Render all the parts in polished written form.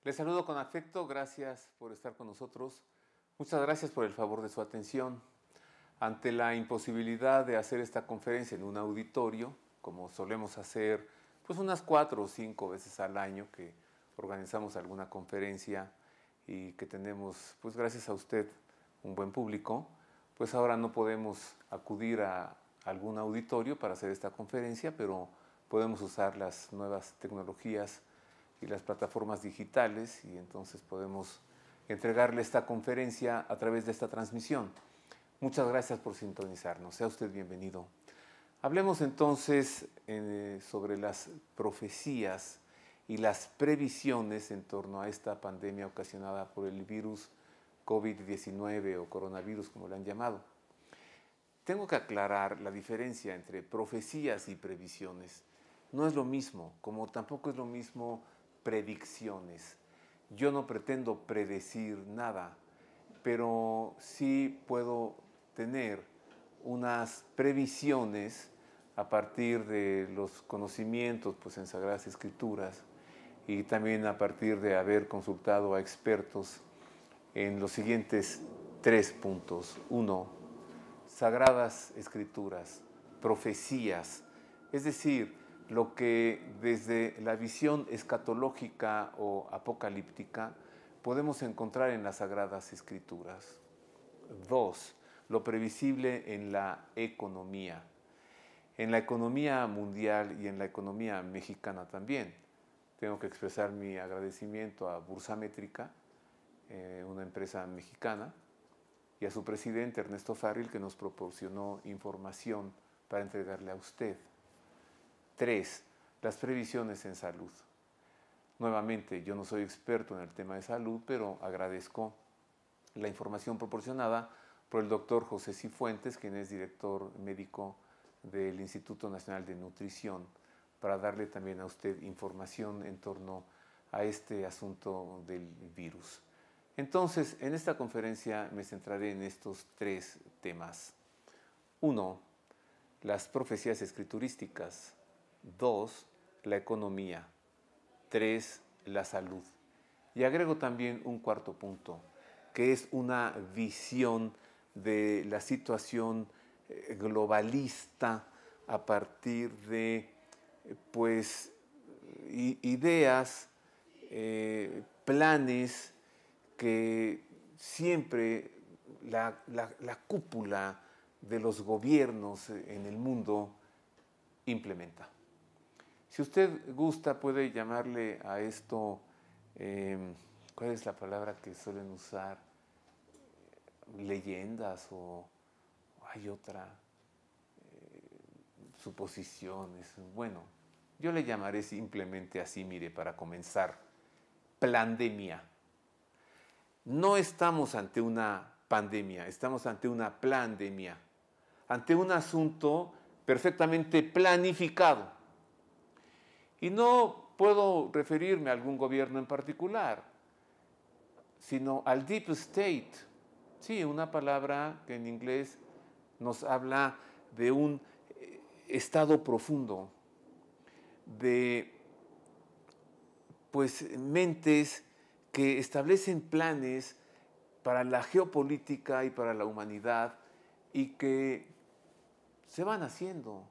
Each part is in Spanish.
Les saludo con afecto, gracias por estar con nosotros. Muchas gracias por el favor de su atención. Ante la imposibilidad de hacer esta conferencia en un auditorio, como solemos hacer pues unas 4 o 5 veces al año que organizamos alguna conferencia y que tenemos, pues gracias a usted, un buen público, pues ahora no podemos acudir a algún auditorio para hacer esta conferencia, pero podemos usar las nuevas tecnologías y las plataformas digitales y entonces podemos entregarle esta conferencia a través de esta transmisión. Muchas gracias por sintonizarnos. Sea usted bienvenido. Hablemos entonces sobre las profecías y las previsiones en torno a esta pandemia ocasionada por el virus COVID-19 o coronavirus, como le han llamado. Tengo que aclarar la diferencia entre profecías y previsiones. No es lo mismo, como tampoco es lo mismo predicciones. Yo no pretendo predecir nada, pero sí puedo tener unas previsiones a partir de los conocimientos pues, en Sagradas Escrituras y también a partir de haber consultado a expertos en los siguientes 3 puntos. 1. Sagradas Escrituras, profecías, es decir, lo que desde la visión escatológica o apocalíptica podemos encontrar en las Sagradas Escrituras. 2. Lo previsible en la economía. En la economía mundial y en la economía mexicana también. Tengo que expresar mi agradecimiento a Bursamétrica, una empresa mexicana, y a su presidente Ernesto Farril, que nos proporcionó información para entregarle a usted. 3. Las previsiones en salud. Nuevamente, yo no soy experto en el tema de salud, pero agradezco la información proporcionada por el doctor José Cifuentes, quien es director médico del Instituto Nacional de Nutrición, para darle también a usted información en torno a este asunto del virus. Entonces, en esta conferencia me centraré en estos 3 temas. 1. Las profecías escriturísticas. 2. La economía. 3. La salud. Y agrego también un cuarto punto, que es una visión de la situación globalista a partir de pues, ideas, planes que siempre la cúpula de los gobiernos en el mundo implementa. Si usted gusta, puede llamarle a esto, ¿cuál es la palabra que suelen usar? Leyendas o hay otra, suposiciones. Bueno, yo le llamaré simplemente así, mire, para comenzar, plandemia. No estamos ante una pandemia, estamos ante una plandemia, ante un asunto perfectamente planificado. Y no puedo referirme a algún gobierno en particular, sino al deep state. Sí, una palabra que en inglés nos habla de un estado profundo, de pues mentes que establecen planes para la geopolítica y para la humanidad y que se van haciendo,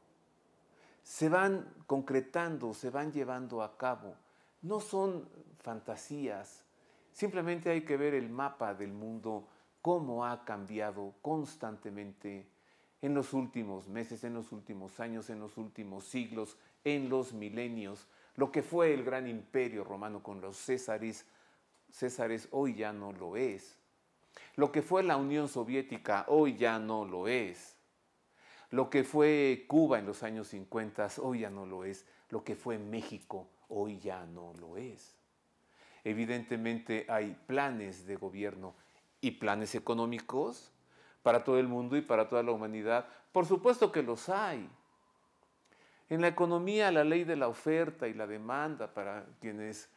se van concretando, se van llevando a cabo. No son fantasías, simplemente hay que ver el mapa del mundo, cómo ha cambiado constantemente en los últimos meses, en los últimos años, en los últimos siglos, en los milenios. Lo que fue el gran imperio romano con los Césares hoy ya no lo es. Lo que fue la Unión Soviética hoy ya no lo es. Lo que fue Cuba en los años 50 hoy ya no lo es. Lo que fue México hoy ya no lo es. Evidentemente hay planes de gobierno y planes económicos para todo el mundo y para toda la humanidad. Por supuesto que los hay. En la economía, la ley de la oferta y la demanda, para quienes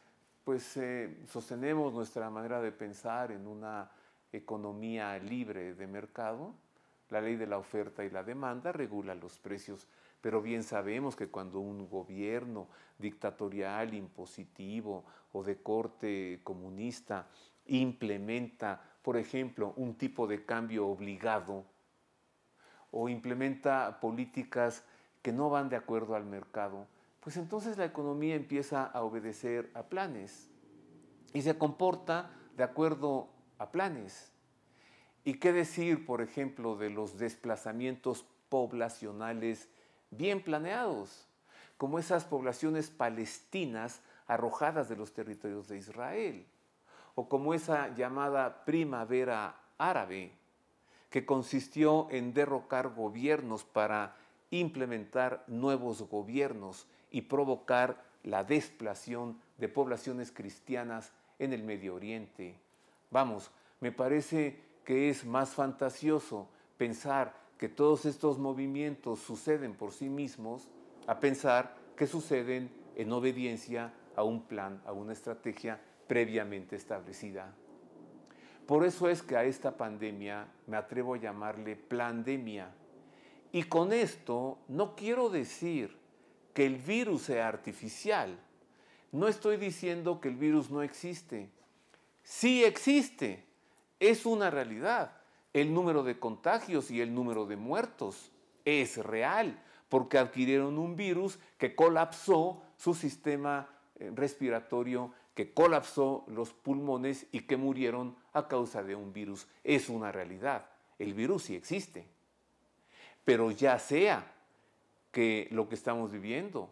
pues, sostenemos nuestra manera de pensar en una economía libre de mercado, la ley de la oferta y la demanda regula los precios pero bien sabemos que cuando un gobierno dictatorial, impositivo o de corte comunista implementa, por ejemplo, un tipo de cambio obligado o implementa políticas que no van de acuerdo al mercado, pues entonces la economía empieza a obedecer a planes y se comporta de acuerdo a planes. ¿Y qué decir, por ejemplo, de los desplazamientos poblacionales bien planeados, como esas poblaciones palestinas arrojadas de los territorios de Israel, o como esa llamada primavera árabe, que consistió en derrocar gobiernos para implementar nuevos gobiernos y provocar la desplación de poblaciones cristianas en el Medio Oriente? Vamos, me parece que es más fantasioso pensar que todos estos movimientos suceden por sí mismos a pensar que suceden en obediencia a un plan, a una estrategia previamente establecida. Por eso es que a esta pandemia me atrevo a llamarle plandemia. Y con esto no quiero decir que el virus sea artificial. No estoy diciendo que el virus no existe. Sí existe, es una realidad. El número de contagios y el número de muertos es real, porque adquirieron un virus que colapsó su sistema respiratorio, que colapsó los pulmones y que murieron a causa de un virus. Es una realidad. El virus sí existe. Pero ya sea que lo que estamos viviendo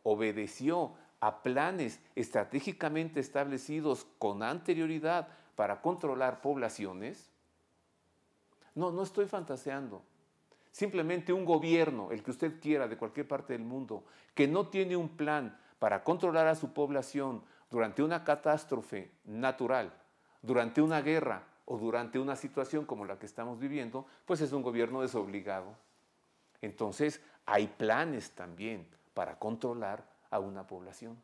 obedeció a planes estratégicamente establecidos con anterioridad para controlar poblaciones, no estoy fantaseando. Simplemente un gobierno, el que usted quiera, de cualquier parte del mundo, que no tiene un plan para controlar a su población durante una catástrofe natural, durante una guerra o durante una situación como la que estamos viviendo, pues es un gobierno desobligado. Entonces, hay planes también para controlar a una población.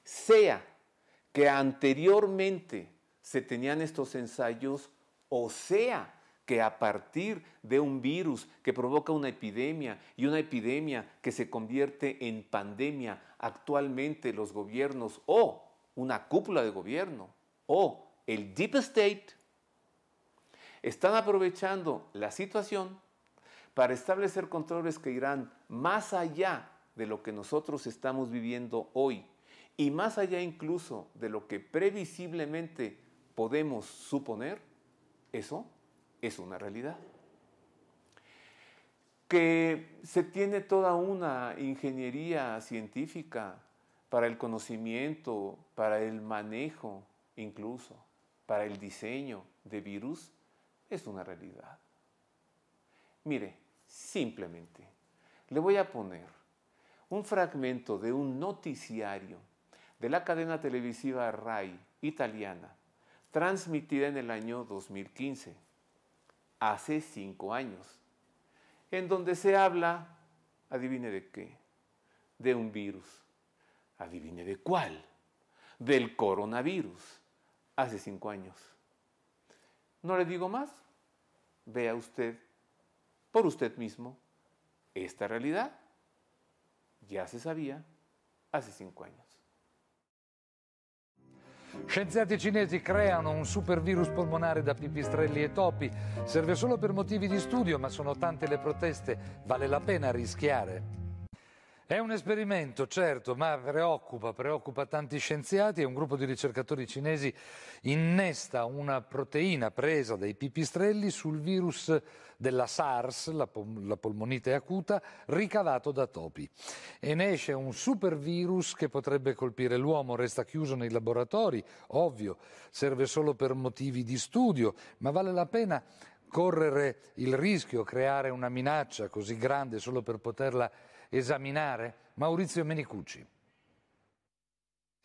Sea que anteriormente se tenían estos ensayos, o sea que a partir de un virus que provoca una epidemia y una epidemia que se convierte en pandemia, actualmente los gobiernos o una cúpula de gobierno o el Deep State están aprovechando la situación para establecer controles que irán más allá de lo que nosotros estamos viviendo hoy y más allá incluso de lo que previsiblemente podemos suponer. Eso es una realidad. Que se tiene toda una ingeniería científica para el conocimiento, para el manejo, incluso para el diseño de virus, es una realidad. Mire, simplemente le voy a poner un fragmento de un noticiario de la cadena televisiva RAI italiana, transmitida en el año 2015, hace 5 años, en donde se habla, adivine de qué, de un virus. ¿Adivine de cuál? Del coronavirus, hace 5 años. No le digo más, vea usted, por usted mismo, esta realidad ya se sabía hace 5 años. Scienziati cinesi creano un supervirus polmonare da pipistrelli e topi. Serve solo per motivi di studio, ma sono tante le proteste. Vale la pena rischiare? È un esperimento, certo, ma preoccupa tanti scienziati e un gruppo di ricercatori cinesi innesta una proteina presa dai pipistrelli sul virus della SARS, la polmonite acuta, ricavato da topi. E ne esce un supervirus che potrebbe colpire l'uomo, resta chiuso nei laboratori, ovvio, serve solo per motivi di studio, ma vale la pena correre il rischio, creare una minaccia così grande solo per poterla esaminare? Maurizio Menicucci.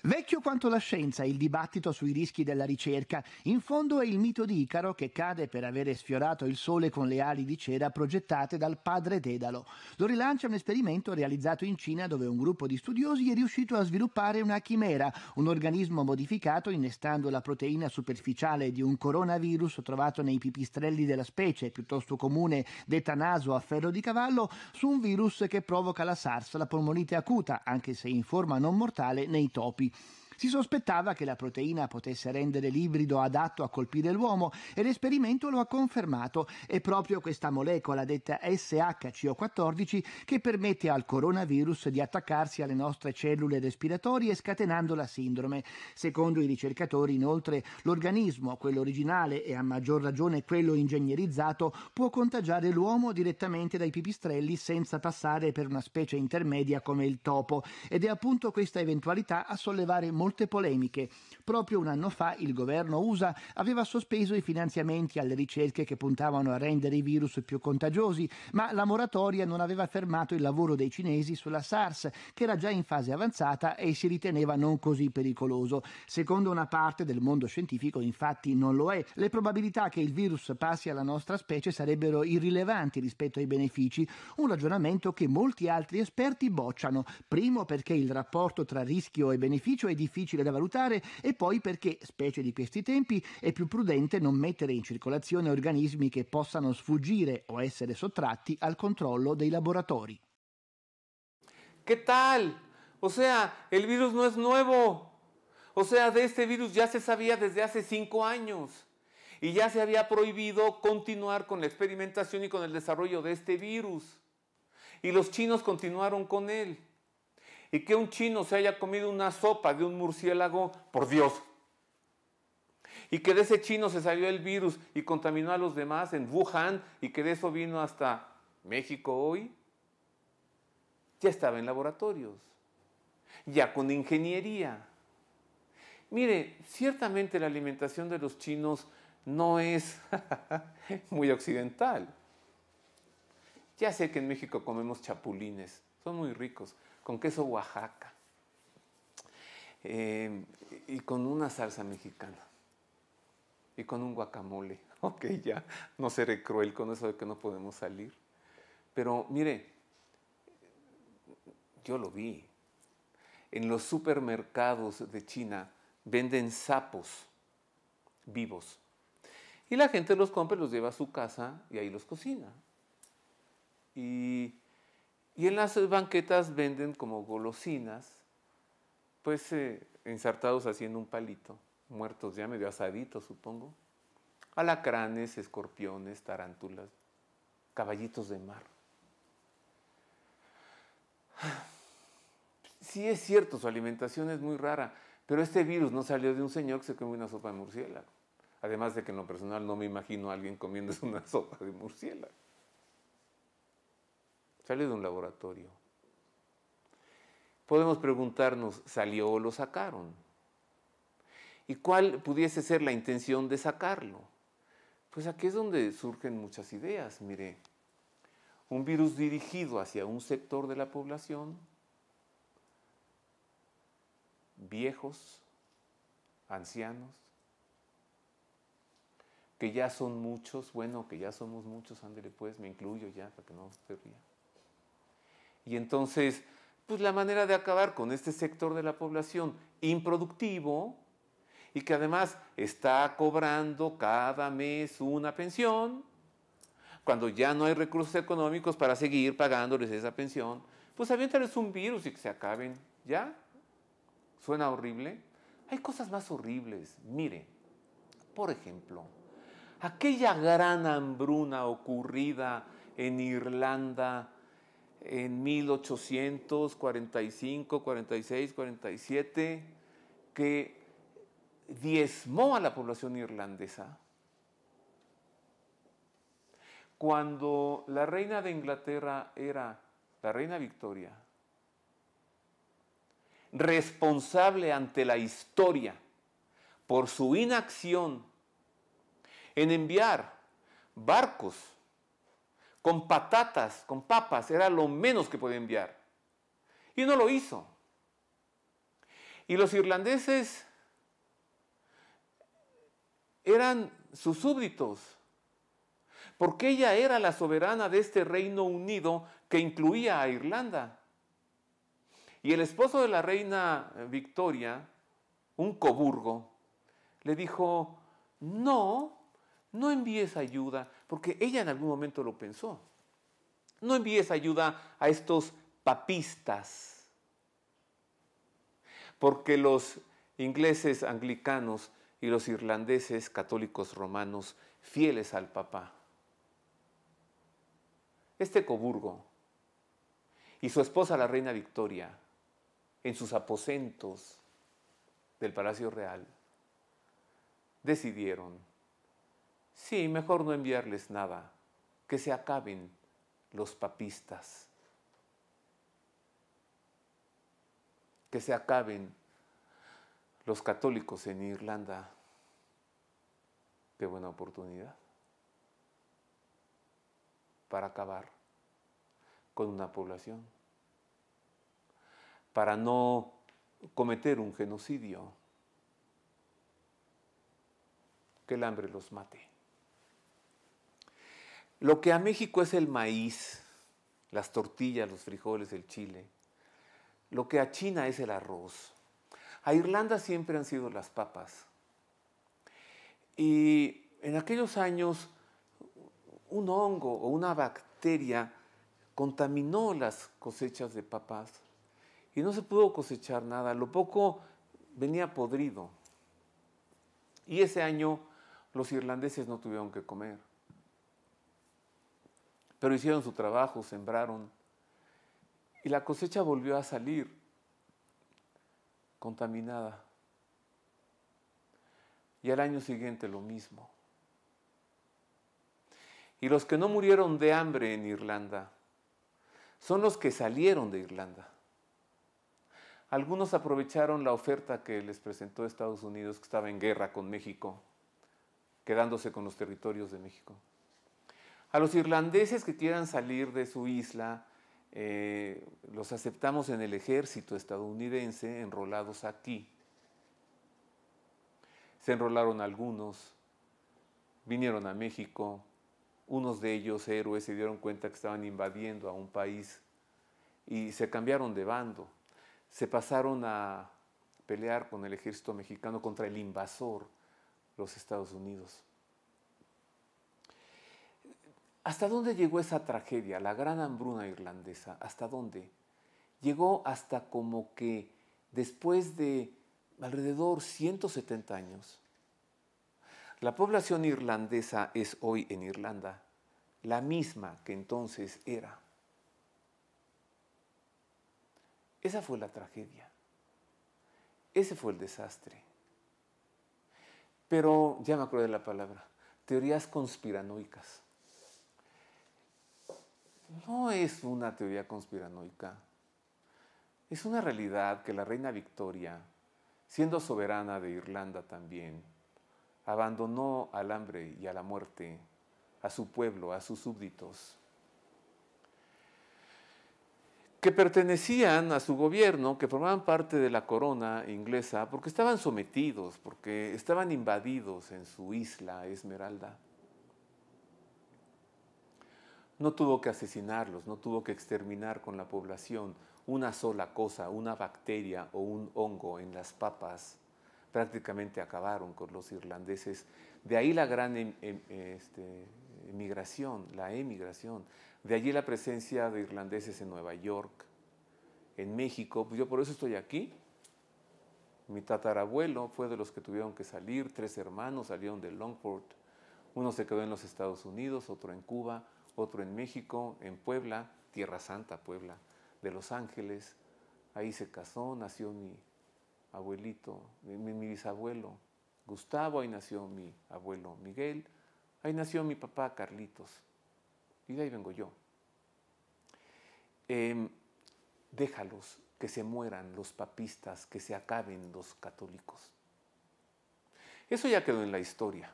Vecchio quanto la scienza il dibattito sui rischi della ricerca. In fondo è il mito di Icaro che cade per avere sfiorato il sole con le ali di cera progettate dal padre Dedalo. Lo rilancia un esperimento realizzato in Cina dove un gruppo di studiosi è riuscito a sviluppare una chimera, un organismo modificato innestando la proteina superficiale di un coronavirus trovato nei pipistrelli della specie, piuttosto comune detta naso a ferro di cavallo, su un virus che provoca la SARS, la polmonite acuta, anche se in forma non mortale, nei topi. Si sospettava che la proteina potesse rendere l'ibrido adatto a colpire l'uomo e l'esperimento lo ha confermato. È proprio questa molecola detta SHCO14 che permette al coronavirus di attaccarsi alle nostre cellule respiratorie scatenando la sindrome. Secondo i ricercatori, inoltre, l'organismo, quello originale e a maggior ragione quello ingegnerizzato, può contagiare l'uomo direttamente dai pipistrelli senza passare per una specie intermedia come il topo. Ed è appunto questa eventualità a sollevare molte polemiche. Proprio un anno fa il governo USA aveva sospeso i finanziamenti alle ricerche che puntavano a rendere i virus più contagiosi, ma la moratoria non aveva fermato il lavoro dei cinesi sulla SARS, che era già in fase avanzata e si riteneva non così pericoloso. Secondo una parte del mondo scientifico, infatti, non lo è. Le probabilità che il virus passi alla nostra specie sarebbero irrilevanti rispetto ai benefici, un ragionamento che molti altri esperti bocciano. Primo perché il rapporto tra rischio e beneficio è difficile da valutare e poi perché, specie di questi tempi, è più prudente non mettere in circolazione organismi che possano sfuggire o essere sottratti al controllo dei laboratori. ¿Qué tal? O sea, el virus no es nuevo. O sea, de este virus ya se sabía desde hace 5 años. Y ya se había prohibido continuar con la experimentación y con el desarrollo de este virus. Y los chinos continuaron con él. Y que un chino se haya comido una sopa de un murciélago, por Dios. Y que de ese chino se salió el virus y contaminó a los demás en Wuhan y que de eso vino hasta México hoy, ya estaba en laboratorios, ya con ingeniería. Mire, ciertamente la alimentación de los chinos no es muy occidental. Ya sé que en México comemos chapulines, son muy ricos, con queso Oaxaca y con una salsa mexicana y con un guacamole. Ok, ya, no seré cruel con eso de que no podemos salir. Pero mire, yo lo vi. En los supermercados de China venden sapos vivos. Y la gente los compra y los lleva a su casa y ahí los cocina. Y en las banquetas venden como golosinas, pues ensartados así en un palito, muertos ya, medio asaditos supongo. Alacranes, escorpiones, tarántulas, caballitos de mar. Sí es cierto, su alimentación es muy rara, pero este virus no salió de un señor que se comió una sopa de murciélago. Además de que en lo personal no me imagino a alguien comiéndose una sopa de murciélago. Salió de un laboratorio. Podemos preguntarnos, ¿salió o lo sacaron? ¿Y cuál pudiese ser la intención de sacarlo? Pues aquí es donde surgen muchas ideas. Mire, un virus dirigido hacia un sector de la población, viejos, ancianos, que ya son muchos, bueno, que ya somos muchos, ándele pues, me incluyo ya, para que no se ría. Y entonces, pues la manera de acabar con este sector de la población improductivo y que además está cobrando cada mes una pensión, cuando ya no hay recursos económicos para seguir pagándoles esa pensión, pues aviéntales un virus y que se acaben, ¿ya? ¿Suena horrible? Hay cosas más horribles. Mire, por ejemplo, aquella gran hambruna ocurrida en Irlanda en 1845, 46, 47, que diezmó a la población irlandesa. Cuando la reina de Inglaterra era la reina Victoria, responsable ante la historia por su inacción en enviar barcos con patatas, con papas, era lo menos que podía enviar. Y no lo hizo. Y los irlandeses eran sus súbditos, porque ella era la soberana de este Reino Unido que incluía a Irlanda. Y el esposo de la reina Victoria, un coburgo, le dijo, no envíes ayuda, porque ella en algún momento lo pensó. No envíes ayuda a estos papistas, porque los ingleses anglicanos y los irlandeses católicos romanos fieles al Papa. Este coburgo y su esposa la reina Victoria en sus aposentos del Palacio Real decidieron, sí, mejor no enviarles nada, que se acaben los papistas, que se acaben los católicos en Irlanda. Qué buena oportunidad para acabar con una población, para no cometer un genocidio, que el hambre los mate. Lo que a México es el maíz, las tortillas, los frijoles, el chile, lo que a China es el arroz, a Irlanda siempre han sido las papas. Y en aquellos años un hongo o una bacteria contaminó las cosechas de papas y no se pudo cosechar nada, lo poco venía podrido. Y ese año los irlandeses no tuvieron que comer, pero hicieron su trabajo, sembraron y la cosecha volvió a salir contaminada. Y al año siguiente lo mismo. Y los que no murieron de hambre en Irlanda son los que salieron de Irlanda. Algunos aprovecharon la oferta que les presentó Estados Unidos, que estaba en guerra con México, quedándose con los territorios de México. A los irlandeses que quieran salir de su isla, los aceptamos en el ejército estadounidense, enrolados aquí. Se enrolaron algunos, vinieron a México, unos de ellos, héroes, se dieron cuenta que estaban invadiendo a un país y se cambiaron de bando. Se pasaron a pelear con el ejército mexicano contra el invasor, los Estados Unidos. ¿Hasta dónde llegó esa tragedia, la gran hambruna irlandesa? ¿Hasta dónde? Llegó hasta como que después de alrededor 170 años, la población irlandesa es hoy en Irlanda la misma que entonces era. Esa fue la tragedia. Ese fue el desastre. Pero, ya me acuerdo de la palabra, teorías conspiranoicas. No es una teoría conspiranoica. Es una realidad que la reina Victoria, siendo soberana de Irlanda también, abandonó al hambre y a la muerte a su pueblo, a sus súbditos, que pertenecían a su gobierno, que formaban parte de la corona inglesa, porque estaban sometidos, porque estaban invadidos en su isla Esmeralda. No tuvo que asesinarlos, no tuvo que exterminar con la población una sola cosa, una bacteria o un hongo en las papas. Prácticamente acabaron con los irlandeses. De ahí la gran emigración, la emigración. De allí la presencia de irlandeses en Nueva York, en México. Pues yo por eso estoy aquí. Mi tatarabuelo fue de los que tuvieron que salir. 3 hermanos salieron de Longport. Uno se quedó en los Estados Unidos, otro en Cuba, otro en México, en Puebla, Tierra Santa, Puebla, de Los Ángeles. Ahí se casó, nació mi abuelito, mi bisabuelo Gustavo, ahí nació mi abuelo Miguel, ahí nació mi papá Carlitos, y de ahí vengo yo. Déjalos que se mueran los papistas, que se acaben los católicos. Eso ya quedó en la historia.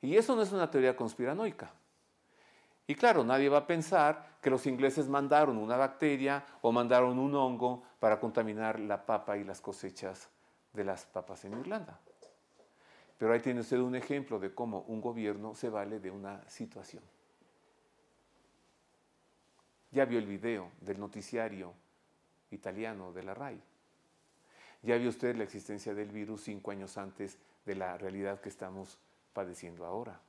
Y eso no es una teoría conspiranoica. Y claro, nadie va a pensar que los ingleses mandaron una bacteria o mandaron un hongo para contaminar la papa y las cosechas de las papas en Irlanda. Pero ahí tiene usted un ejemplo de cómo un gobierno se vale de una situación. Ya vio el video del noticiario italiano de la RAI. Ya vio usted la existencia del virus 5 años antes de la realidad que estamos padeciendo ahora.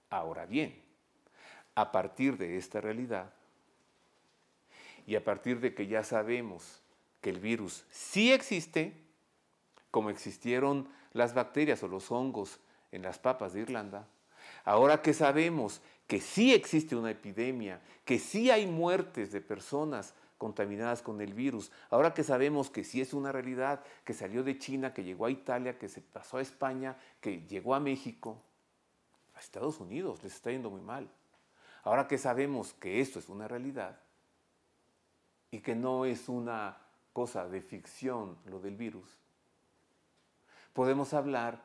Ahora bien, a partir de esta realidad y a partir de que ya sabemos que el virus sí existe, como existieron las bacterias o los hongos en las papas de Irlanda, ahora que sabemos que sí existe una epidemia, que sí hay muertes de personas contaminadas con el virus, ahora que sabemos que sí es una realidad, que salió de China, que llegó a Italia, que se pasó a España, que llegó a México, a Estados Unidos les está yendo muy mal. Ahora que sabemos que esto es una realidad y que no es una cosa de ficción lo del virus, podemos hablar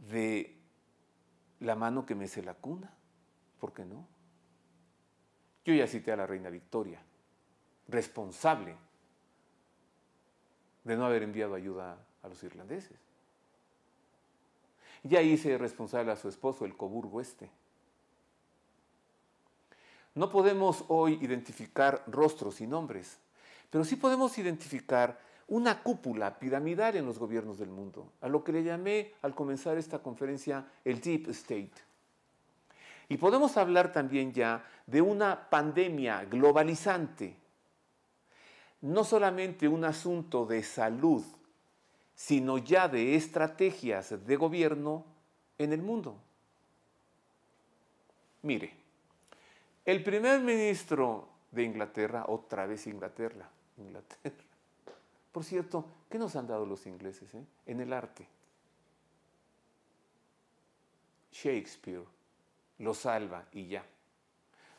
de la mano que mece la cuna, ¿por qué no? Yo ya cité a la reina Victoria, responsable de no haber enviado ayuda a los irlandeses. Ya hice responsable a su esposo, el Coburgo Este. No podemos hoy identificar rostros y nombres, pero sí podemos identificar una cúpula piramidal en los gobiernos del mundo, a lo que le llamé al comenzar esta conferencia el Deep State. Y podemos hablar también ya de una pandemia globalizante, no solamente un asunto de salud, sino ya de estrategias de gobierno en el mundo. Mire, el primer ministro de Inglaterra, otra vez Inglaterra. Por cierto, ¿qué nos han dado los ingleses en el arte? Shakespeare lo salva y ya.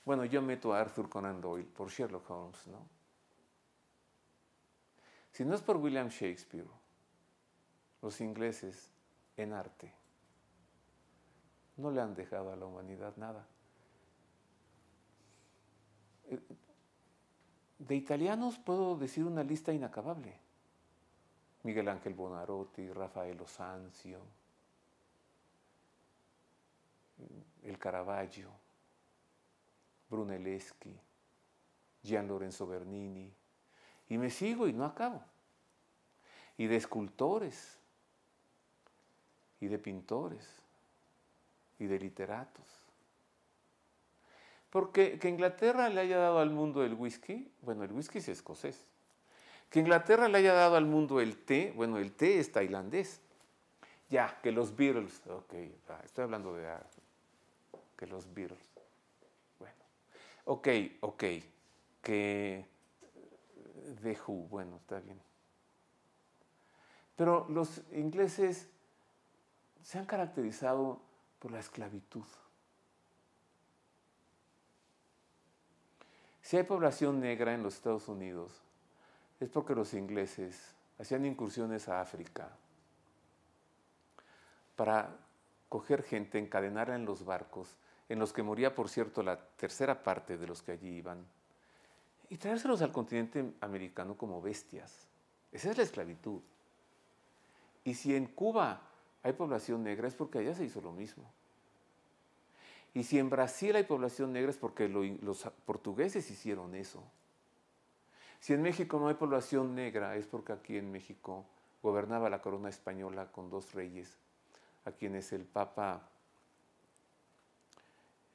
Bueno, yo meto a Arthur Conan Doyle por Sherlock Holmes, ¿no? Si no es por William Shakespeare, los ingleses en arte no le han dejado a la humanidad nada. De italianos puedo decir una lista inacabable. Miguel Ángel Buonarroti, Raffaello Sanzio, el Caravaggio, Brunelleschi, Gian Lorenzo Bernini, y me sigo y no acabo. Y de escultores, y de pintores, y de literatos. Porque que Inglaterra le haya dado al mundo el whisky, bueno, el whisky es escocés. Que Inglaterra le haya dado al mundo el té, bueno, el té es tailandés. Ya, que los Beatles, ok, estoy hablando de que los Beatles. Bueno, ok, que The Who, bueno, está bien. Pero los ingleses se han caracterizado por la esclavitud. Si hay población negra en los Estados Unidos, es porque los ingleses hacían incursiones a África para coger gente, encadenarla en los barcos, en los que moría, por cierto, la tercera parte de los que allí iban, y traérselos al continente americano como bestias. Esa es la esclavitud. Y si en Cuba hay población negra, es porque allá se hizo lo mismo. Y si en Brasil hay población negra, es porque los portugueses hicieron eso. Si en México no hay población negra, es porque aquí en México gobernaba la corona española con dos reyes, a quienes el Papa,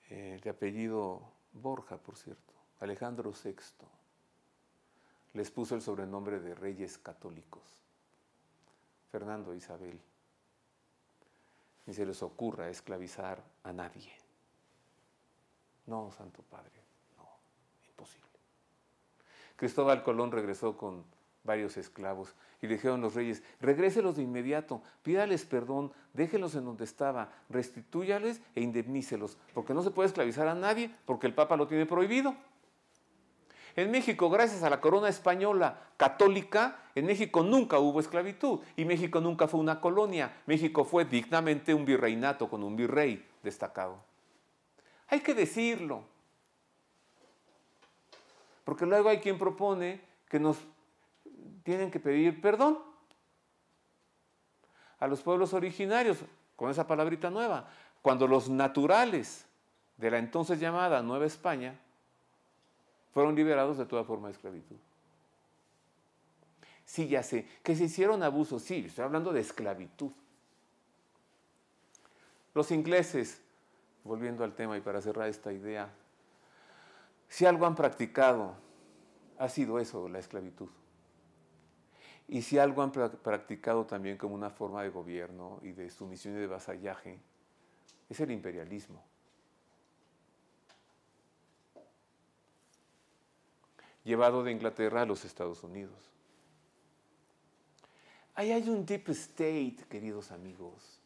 de apellido Borja, por cierto, Alejandro VI, les puso el sobrenombre de reyes católicos, Fernando e Isabel. Ni se les ocurra esclavizar a nadie. No, Santo Padre, no, imposible. Cristóbal Colón regresó con varios esclavos y le dijeron los reyes: regréselos de inmediato, pídales perdón, déjenlos en donde estaba, restitúyales e indemnícelos, porque no se puede esclavizar a nadie, porque el Papa lo tiene prohibido. En México, gracias a la corona española católica, en México nunca hubo esclavitud y México nunca fue una colonia. México fue dignamente un virreinato con un virrey, destacado. Hay que decirlo, porque luego hay quien propone que nos tienen que pedir perdón a los pueblos originarios, con esa palabrita nueva, cuando los naturales de la entonces llamada Nueva España fueron liberados de toda forma de esclavitud. Sí, ya sé, que se hicieron abusos, sí, estoy hablando de esclavitud. Los ingleses, volviendo al tema y para cerrar esta idea, si algo han practicado, ha sido eso, la esclavitud. Y si algo han practicado también como una forma de gobierno y de sumisión y de vasallaje, es el imperialismo. Llevado de Inglaterra a los Estados Unidos. Ahí hay un deep state, queridos amigos.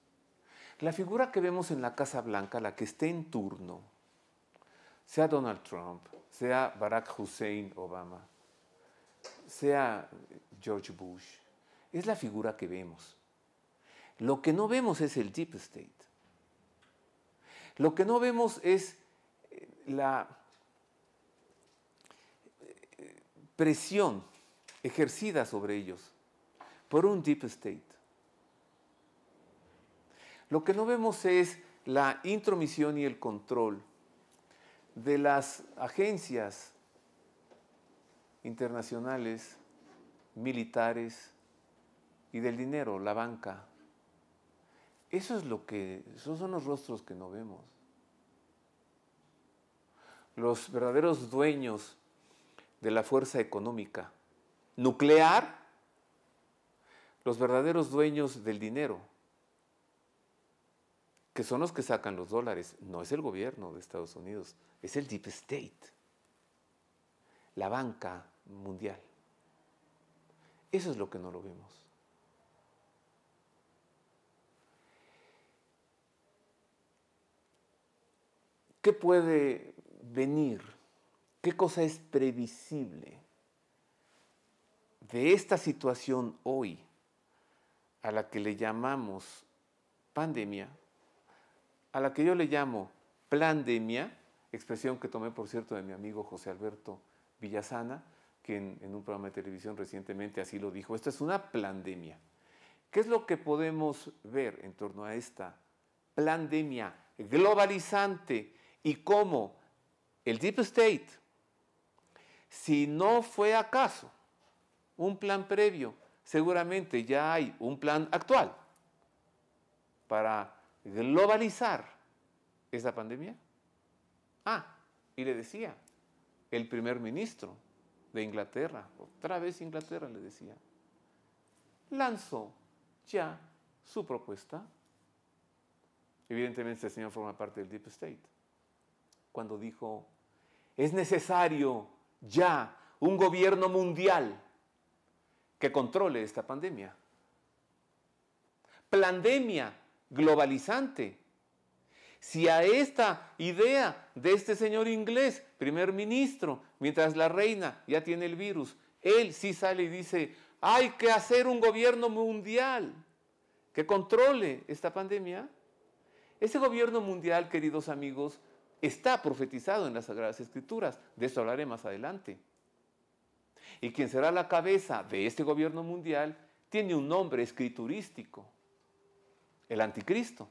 La figura que vemos en la Casa Blanca, la que esté en turno, sea Donald Trump, sea Barack Hussein Obama, sea George Bush, es la figura que vemos. Lo que no vemos es el deep state. Lo que no vemos es la presión ejercida sobre ellos por un deep state. Lo que no vemos es la intromisión y el control de las agencias internacionales, militares y del dinero, la banca. Esos son los rostros que no vemos. Los verdaderos dueños de la fuerza económica nuclear, los verdaderos dueños del dinero, que son los que sacan los dólares, no es el gobierno de Estados Unidos, es el deep state, la banca mundial. Eso es lo que no lo vemos. ¿Qué puede venir? ¿Qué cosa es previsible de esta situación hoy a la que le llamamos pandemia, a la que yo le llamo plandemia, expresión que tomé, por cierto, de mi amigo José Alberto Villasana, que en un programa de televisión recientemente así lo dijo? Esto es una plandemia. ¿Qué es lo que podemos ver en torno a esta plandemia globalizante y cómo el Deep State, si no fue acaso un plan previo, seguramente ya hay un plan actual para globalizar esta pandemia? Y le decía, el primer ministro de Inglaterra, otra vez Inglaterra le decía, lanzó ya su propuesta. Evidentemente este señor forma parte del Deep State. Cuando dijo, es necesario ya un gobierno mundial que controle esta pandemia. Plandemia globalizante. Si a esta idea de este señor inglés, primer ministro, mientras la reina ya tiene el virus, él sí sale y dice, hay que hacer un gobierno mundial que controle esta pandemia. Ese gobierno mundial, queridos amigos, está profetizado en las Sagradas Escrituras. De esto hablaré más adelante. Y quien será la cabeza de este gobierno mundial tiene un nombre escriturístico: el anticristo.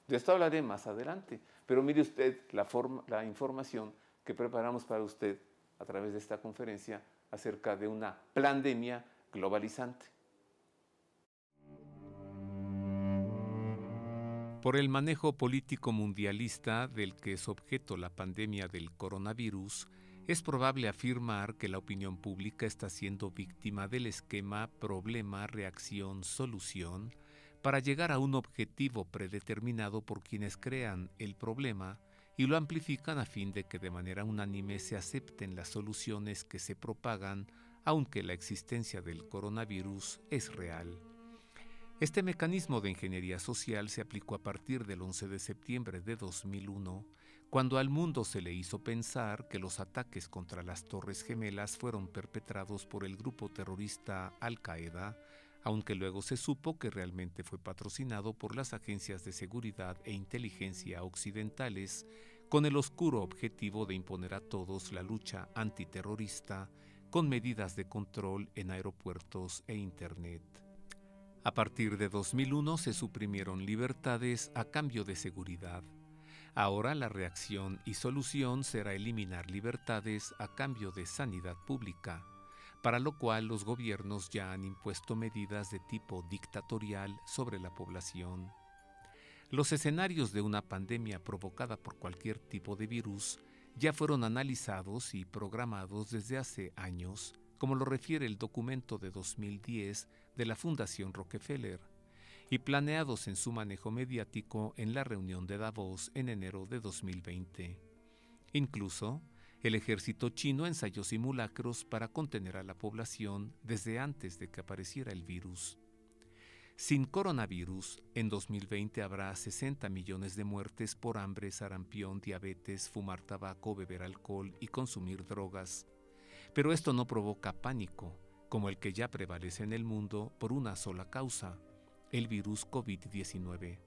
De esto hablaré más adelante. Pero mire usted la información que preparamos para usted a través de esta conferencia acerca de una plandemia globalizante. Por el manejo político mundialista del que es objeto la pandemia del coronavirus, es probable afirmar que la opinión pública está siendo víctima del esquema problema-reacción-solución para llegar a un objetivo predeterminado por quienes crean el problema y lo amplifican a fin de que de manera unánime se acepten las soluciones que se propagan, aunque la existencia del coronavirus es real. Este mecanismo de ingeniería social se aplicó a partir del 11 de septiembre de 2001, cuando al mundo se le hizo pensar que los ataques contra las Torres Gemelas fueron perpetrados por el grupo terrorista Al-Qaeda, aunque luego se supo que realmente fue patrocinado por las agencias de seguridad e inteligencia occidentales con el oscuro objetivo de imponer a todos la lucha antiterrorista con medidas de control en aeropuertos e Internet. A partir de 2001 se suprimieron libertades a cambio de seguridad. Ahora la reacción y solución será eliminar libertades a cambio de sanidad pública, para lo cual los gobiernos ya han impuesto medidas de tipo dictatorial sobre la población. Los escenarios de una pandemia provocada por cualquier tipo de virus ya fueron analizados y programados desde hace años, como lo refiere el documento de 2010 de la Fundación Rockefeller, y planeados en su manejo mediático en la reunión de Davos en enero de 2020. Incluso, el ejército chino ensayó simulacros para contener a la población desde antes de que apareciera el virus. Sin coronavirus, en 2020 habrá 60 millones de muertes por hambre, sarampión, diabetes, fumar tabaco, beber alcohol y consumir drogas. Pero esto no provoca pánico, como el que ya prevalece en el mundo por una sola causa, el virus COVID-19.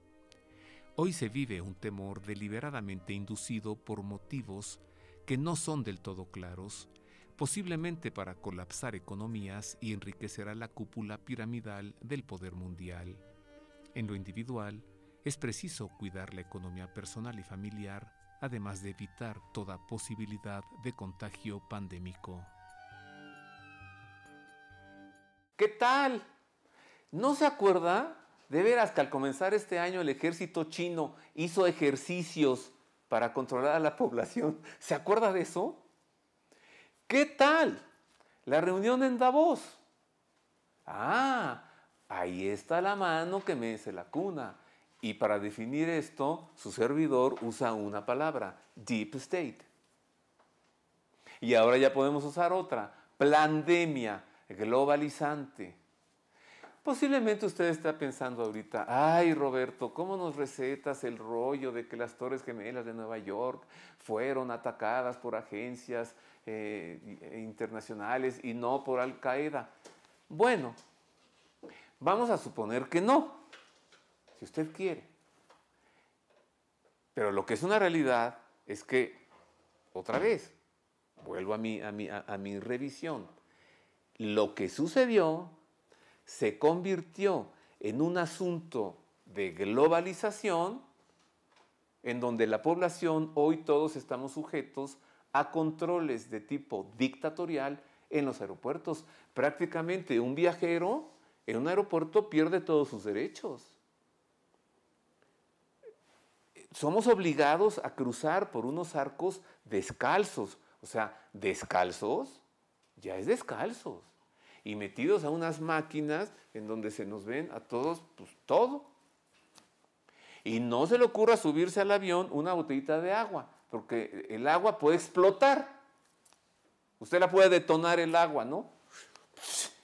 Hoy se vive un temor deliberadamente inducido por motivos que no son del todo claros, posiblemente para colapsar economías y enriquecer a la cúpula piramidal del poder mundial. En lo individual, es preciso cuidar la economía personal y familiar, además de evitar toda posibilidad de contagio pandémico. ¿Qué tal? ¿No se acuerda? De veras que al comenzar este año el ejército chino hizo ejercicios para controlar a la población. ¿Se acuerda de eso? ¿Qué tal? La reunión en Davos. Ah, ahí está la mano que mece la cuna. Y para definir esto, su servidor usa una palabra, Deep State. Y ahora ya podemos usar otra, pandemia, globalizante. Posiblemente usted está pensando ahorita, ay Roberto, ¿cómo nos recetas el rollo de que las Torres Gemelas de Nueva York fueron atacadas por agencias internacionales y no por Al Qaeda? Bueno, vamos a suponer que no, si usted quiere. Pero lo que es una realidad es que, otra vez, vuelvo a mi revisión, lo que sucedió se convirtió en un asunto de globalización en donde la población, hoy todos estamos sujetos a controles de tipo dictatorial en los aeropuertos. Prácticamente un viajero en un aeropuerto pierde todos sus derechos. Somos obligados a cruzar por unos arcos descalzos. O sea, descalzos, ya es descalzos. Y metidos a unas máquinas en donde se nos ven a todos, pues todo. Y no se le ocurra subirse al avión una botellita de agua, porque el agua puede explotar. Usted la puede detonar el agua, ¿no?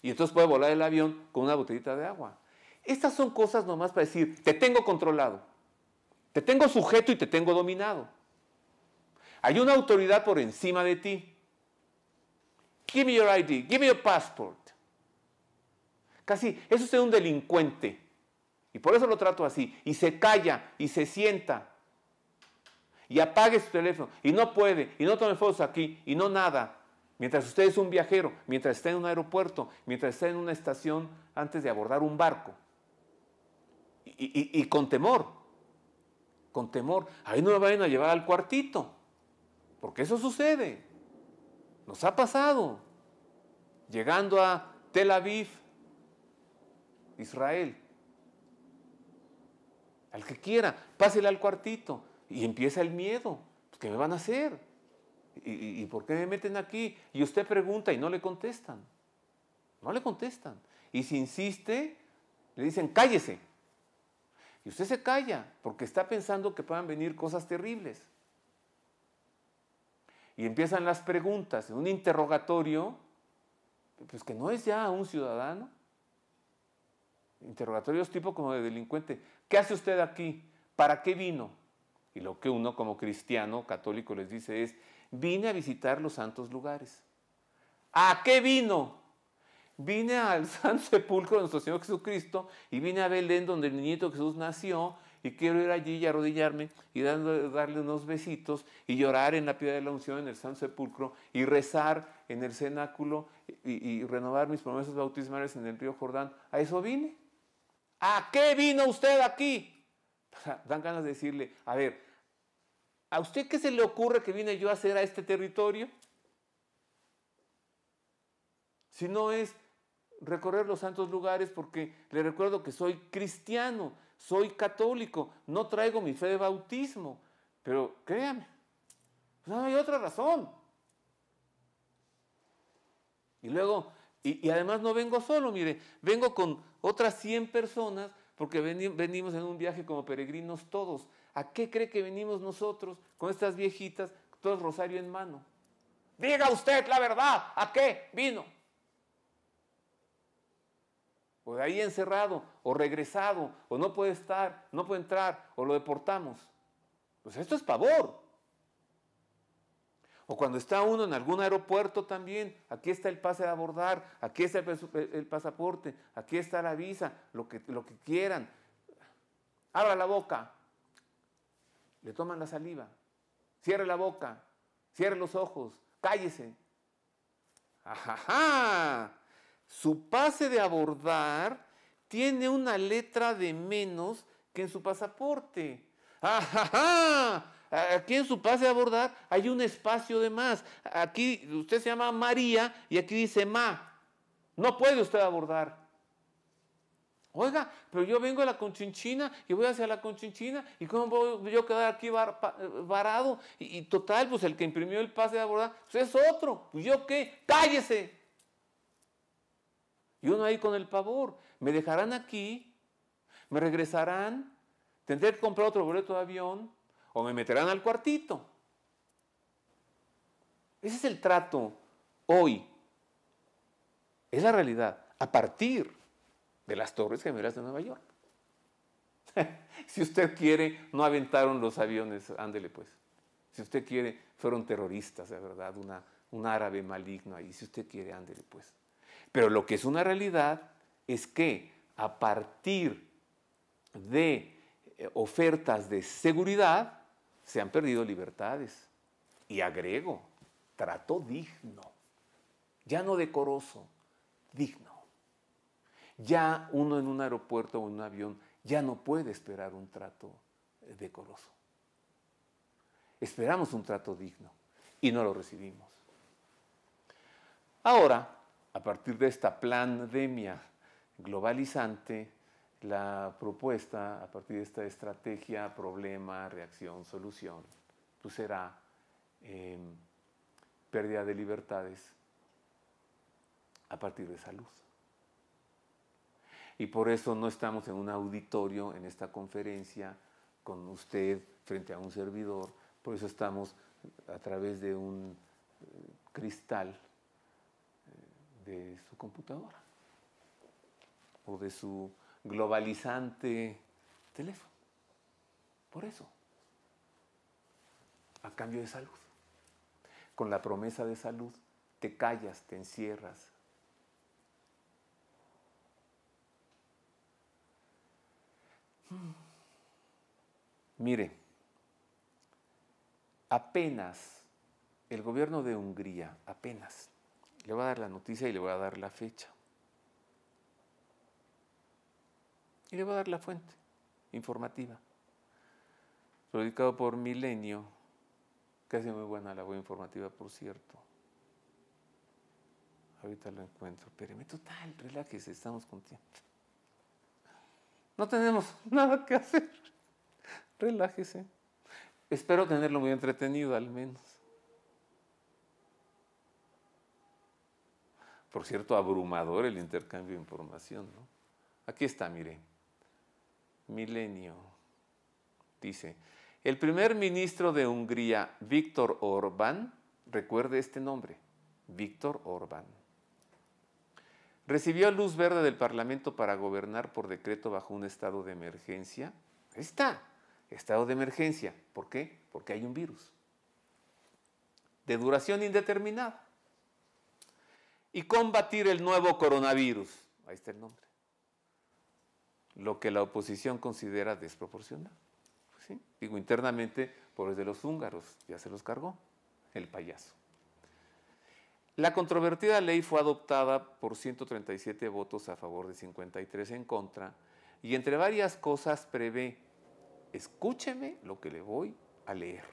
Y entonces puede volar el avión con una botellita de agua. Estas son cosas nomás para decir, te tengo controlado, te tengo sujeto y te tengo dominado. Hay una autoridad por encima de ti. Give me your ID, give me your passport. Casi, es usted un delincuente. Y por eso lo trato así. Y se calla, y se sienta. Y apague su teléfono. Y no puede, y no tome fotos aquí, y no nada. Mientras usted es un viajero, mientras está en un aeropuerto, mientras está en una estación antes de abordar un barco. Y con temor. Con temor. Ahí no me vayan a llevar al cuartito. Porque eso sucede. Nos ha pasado. Llegando a Tel Aviv, Israel. Al que quiera, pásele al cuartito. Y empieza el miedo. ¿Qué me van a hacer? ¿Y por qué me meten aquí? Y usted pregunta y no le contestan. No le contestan. Y si insiste, le dicen, cállese. Y usted se calla porque está pensando que puedan venir cosas terribles. Y empiezan las preguntas, un interrogatorio, pues que no es ya un ciudadano. Interrogatorios tipo como de delincuente. ¿Qué hace usted aquí? ¿Para qué vino? Y lo que uno como cristiano católico les dice es, vine a visitar los santos lugares. ¿A qué vino? vine al Santo Sepulcro de nuestro Señor Jesucristo y vine a Belén donde el niñito Jesús nació y quiero ir allí y arrodillarme y darle unos besitos y llorar en la piedra de la unción en el Santo Sepulcro y rezar en el cenáculo y renovar mis promesas bautismales en el río Jordán. ¿A eso vine? ¿A qué vino usted aquí? O sea, dan ganas de decirle, a ver, ¿a usted qué se le ocurre que vine yo a hacer a este territorio? Si no es recorrer los santos lugares, porque le recuerdo que soy cristiano, soy católico, no traigo mi fe de bautismo, pero créame, no hay otra razón. Y luego, y además no vengo solo, mire, vengo con otras 100 personas, porque venimos en un viaje como peregrinos todos. ¿A qué cree que venimos nosotros con estas viejitas, todos rosario en mano? Diga usted la verdad, ¿a qué vino? O de ahí encerrado, o regresado, o no puede estar, no puede entrar, o lo deportamos. Pues esto es pavor. O cuando está uno en algún aeropuerto también, aquí está el pase de abordar, aquí está el pasaporte, aquí está la visa, lo que quieran. Abra la boca, le toman la saliva, cierre la boca, cierre los ojos, cállese. ¡Ajá! Su pase de abordar tiene una letra de menos que en su pasaporte. ¡Ajá! Aquí en su pase de abordar hay un espacio de más. Aquí usted se llama María y aquí dice Ma. No puede usted abordar. Oiga, pero yo vengo a la Conchinchina y voy hacia la Conchinchina y ¿cómo voy yo a quedar aquí varado? Y total, pues el que imprimió el pase de abordar pues es otro. Pues yo qué, cállese. Y uno ahí con el pavor. ¿Me dejarán aquí? ¿Me regresarán? ¿Tendré que comprar otro boleto de avión? ¿O me meterán al cuartito? Ese es el trato hoy. Es la realidad. A partir de las Torres Gemelas de Nueva York. Si usted quiere, no aventaron los aviones, ándele pues. Si usted quiere, fueron terroristas, de verdad, un árabe maligno ahí. Si usted quiere, ándele pues. Pero lo que es una realidad es que a partir de ofertas de seguridad se han perdido libertades. Y agrego, trato digno, ya no decoroso, digno. Ya uno en un aeropuerto o en un avión ya no puede esperar un trato decoroso. Esperamos un trato digno y no lo recibimos. Ahora, a partir de esta pandemia globalizante, la propuesta, a partir de esta estrategia, problema, reacción, solución, pues será pérdida de libertades a partir de salud. Y por eso no estamos en un auditorio, en esta conferencia, con usted frente a un servidor, por eso estamos a través de un cristal de su computadora o de su globalizante teléfono. Por eso, a cambio de salud. Con la promesa de salud, te callas, te encierras. Mire, apenas el gobierno de Hungría, apenas, le voy a dar la noticia y le voy a dar la fecha. Y le voy a dar la fuente informativa. Publicado por Milenio, que hace muy buena labor informativa, por cierto. Ahorita lo encuentro. Espéreme, total, relájese, estamos con tiempo. No tenemos nada que hacer. Relájese. Espero tenerlo muy entretenido al menos. Por cierto, abrumador el intercambio de información, ¿no? Aquí está, mire. Milenio. Dice, el primer ministro de Hungría, Viktor Orbán, recuerde este nombre, Viktor Orbán, recibió luz verde del Parlamento para gobernar por decreto bajo un estado de emergencia. Ahí está, estado de emergencia. ¿Por qué? Porque hay un virus de duración indeterminada. y combatir el nuevo coronavirus. Ahí está el nombre. Lo que la oposición considera desproporcionado. ¿Sí? Digo, internamente, por el de los húngaros, ya se los cargó el payaso. La controvertida ley fue adoptada por 137 votos a favor de 53 en contra y entre varias cosas prevé, escúcheme lo que le voy a leer,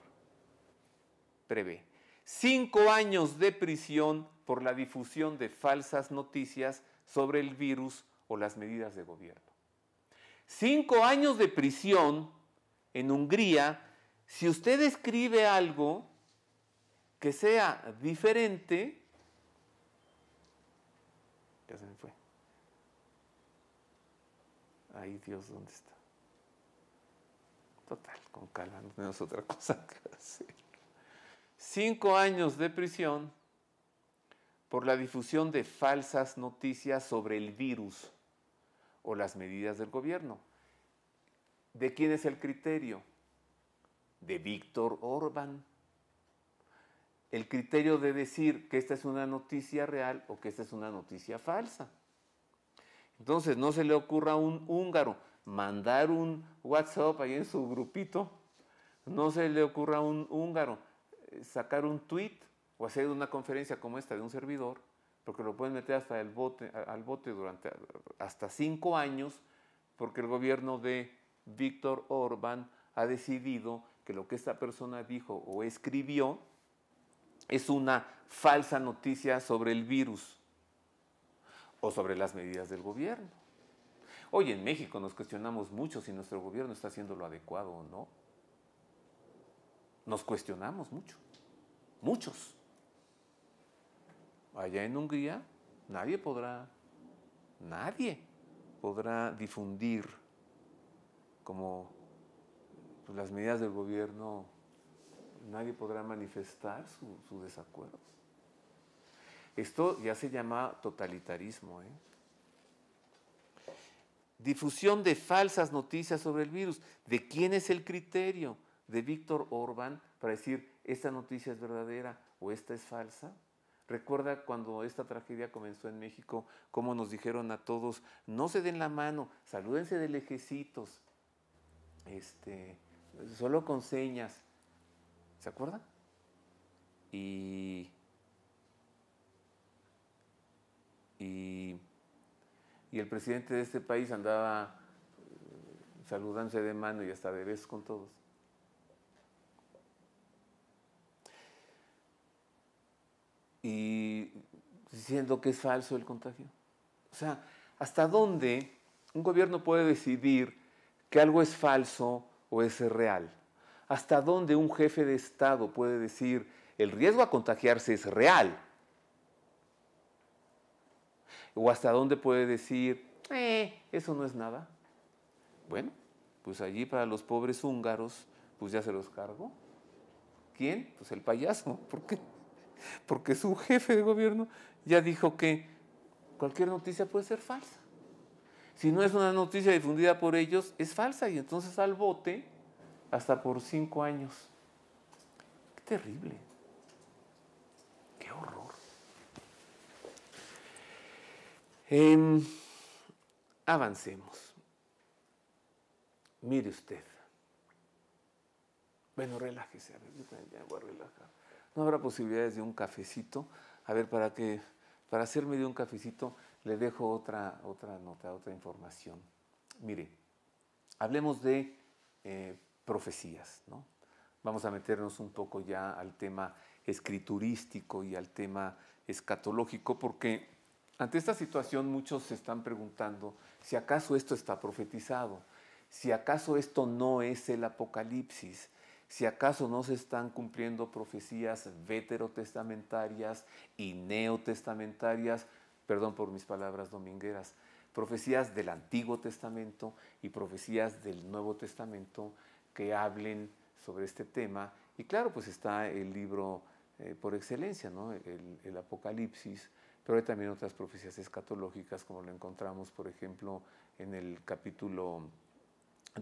prevé 5 años de prisión por la difusión de falsas noticias sobre el virus o las medidas de gobierno. 5 años de prisión en Hungría si usted escribe algo que sea diferente. Ya se me fue. Ay, Dios, ¿dónde está? Total, con calma, no tenemos otra cosa que hacer. 5 años de prisión por la difusión de falsas noticias sobre el virus o las medidas del gobierno. ¿De quién es el criterio? De Víctor Orbán. El criterio de decir que esta es una noticia real o que esta es una noticia falsa. Entonces, no se le ocurra a un húngaro mandar un WhatsApp ahí en su grupito, no se le ocurra a un húngaro sacar un tweet o hacer una conferencia como esta de un servidor, porque lo pueden meter hasta al bote durante hasta 5 años, porque el gobierno de Víctor Orbán ha decidido que lo que esta persona dijo o escribió es una falsa noticia sobre el virus o sobre las medidas del gobierno. Hoy en México nos cuestionamos mucho si nuestro gobierno está haciendo lo adecuado o no. Nos cuestionamos mucho, muchos. Allá en Hungría nadie podrá difundir como pues, las medidas del gobierno, nadie podrá manifestar su desacuerdo. Esto ya se llama totalitarismo, ¿eh? Difusión de falsas noticias sobre el virus. ¿De quién es el criterio? ¿De Víctor Orbán para decir esta noticia es verdadera o esta es falsa? Recuerda cuando esta tragedia comenzó en México, cómo nos dijeron a todos, no se den la mano, salúdense de lejecitos, solo con señas. ¿Se acuerdan? Y el presidente de este país andaba saludándose de mano y hasta de besos con todos. Y diciendo que es falso el contagio. O sea, ¿hasta dónde un gobierno puede decidir que algo es falso o es real? ¿Hasta dónde un jefe de Estado puede decir el riesgo a contagiarse es real? ¿O hasta dónde puede decir, eso no es nada? Bueno, pues allí para los pobres húngaros, pues ya se los cargó. ¿Quién? Pues el payaso. ¿Por qué? Porque su jefe de gobierno ya dijo que cualquier noticia puede ser falsa. Si no es una noticia difundida por ellos, es falsa y entonces al bote hasta por 5 años. Qué terrible. Qué horror. Avancemos. Mire usted. Bueno, relájese. A ver, yo también ya me voy a relajar. ¿No habrá posibilidades de un cafecito? A ver, para hacerme de un cafecito, le dejo otra nota, otra información. Mire, hablemos de profecías, ¿no? Vamos a meternos un poco ya al tema escriturístico y al tema escatológico, porque ante esta situación muchos se están preguntando si acaso esto está profetizado, si acaso esto no es el Apocalipsis, si acaso no se están cumpliendo profecías veterotestamentarias y neotestamentarias, perdón por mis palabras domingueras, profecías del Antiguo Testamento y profecías del Nuevo Testamento que hablen sobre este tema. Y claro, pues está el libro por excelencia, ¿no? el Apocalipsis, pero hay también otras profecías escatológicas, como lo encontramos, por ejemplo, en el capítulo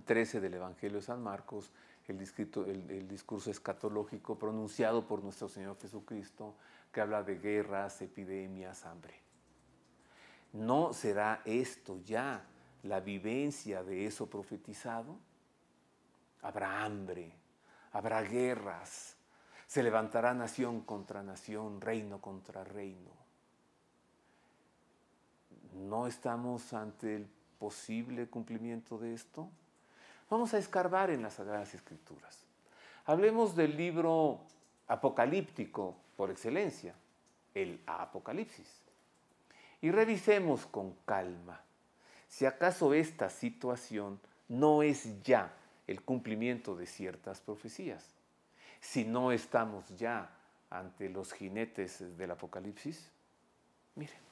13 del Evangelio de San Marcos, el discurso escatológico pronunciado por nuestro Señor Jesucristo, que habla de guerras, epidemias, hambre. ¿No será esto ya la vivencia de eso profetizado? Habrá hambre, habrá guerras, se levantará nación contra nación, reino contra reino. ¿No estamos ante el posible cumplimiento de esto? Vamos a escarbar en las Sagradas Escrituras. Hablemos del libro apocalíptico por excelencia, el Apocalipsis. Y revisemos con calma si acaso esta situación no es ya el cumplimiento de ciertas profecías, si no estamos ya ante los jinetes del Apocalipsis. Miren.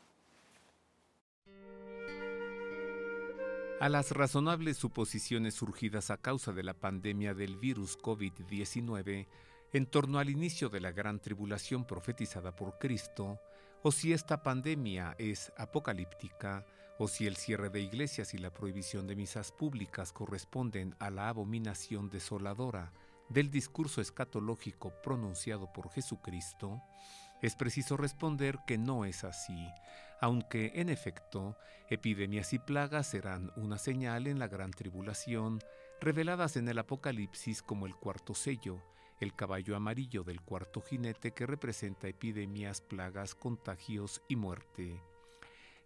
A las razonables suposiciones surgidas a causa de la pandemia del virus COVID-19 en torno al inicio de la gran tribulación profetizada por Cristo, o si esta pandemia es apocalíptica, o si el cierre de iglesias y la prohibición de misas públicas corresponden a la abominación desoladora del discurso escatológico pronunciado por Jesucristo, es preciso responder que no es así, aunque, en efecto, epidemias y plagas serán una señal en la gran tribulación, reveladas en el Apocalipsis como el cuarto sello, el caballo amarillo del cuarto jinete que representa epidemias, plagas, contagios y muerte.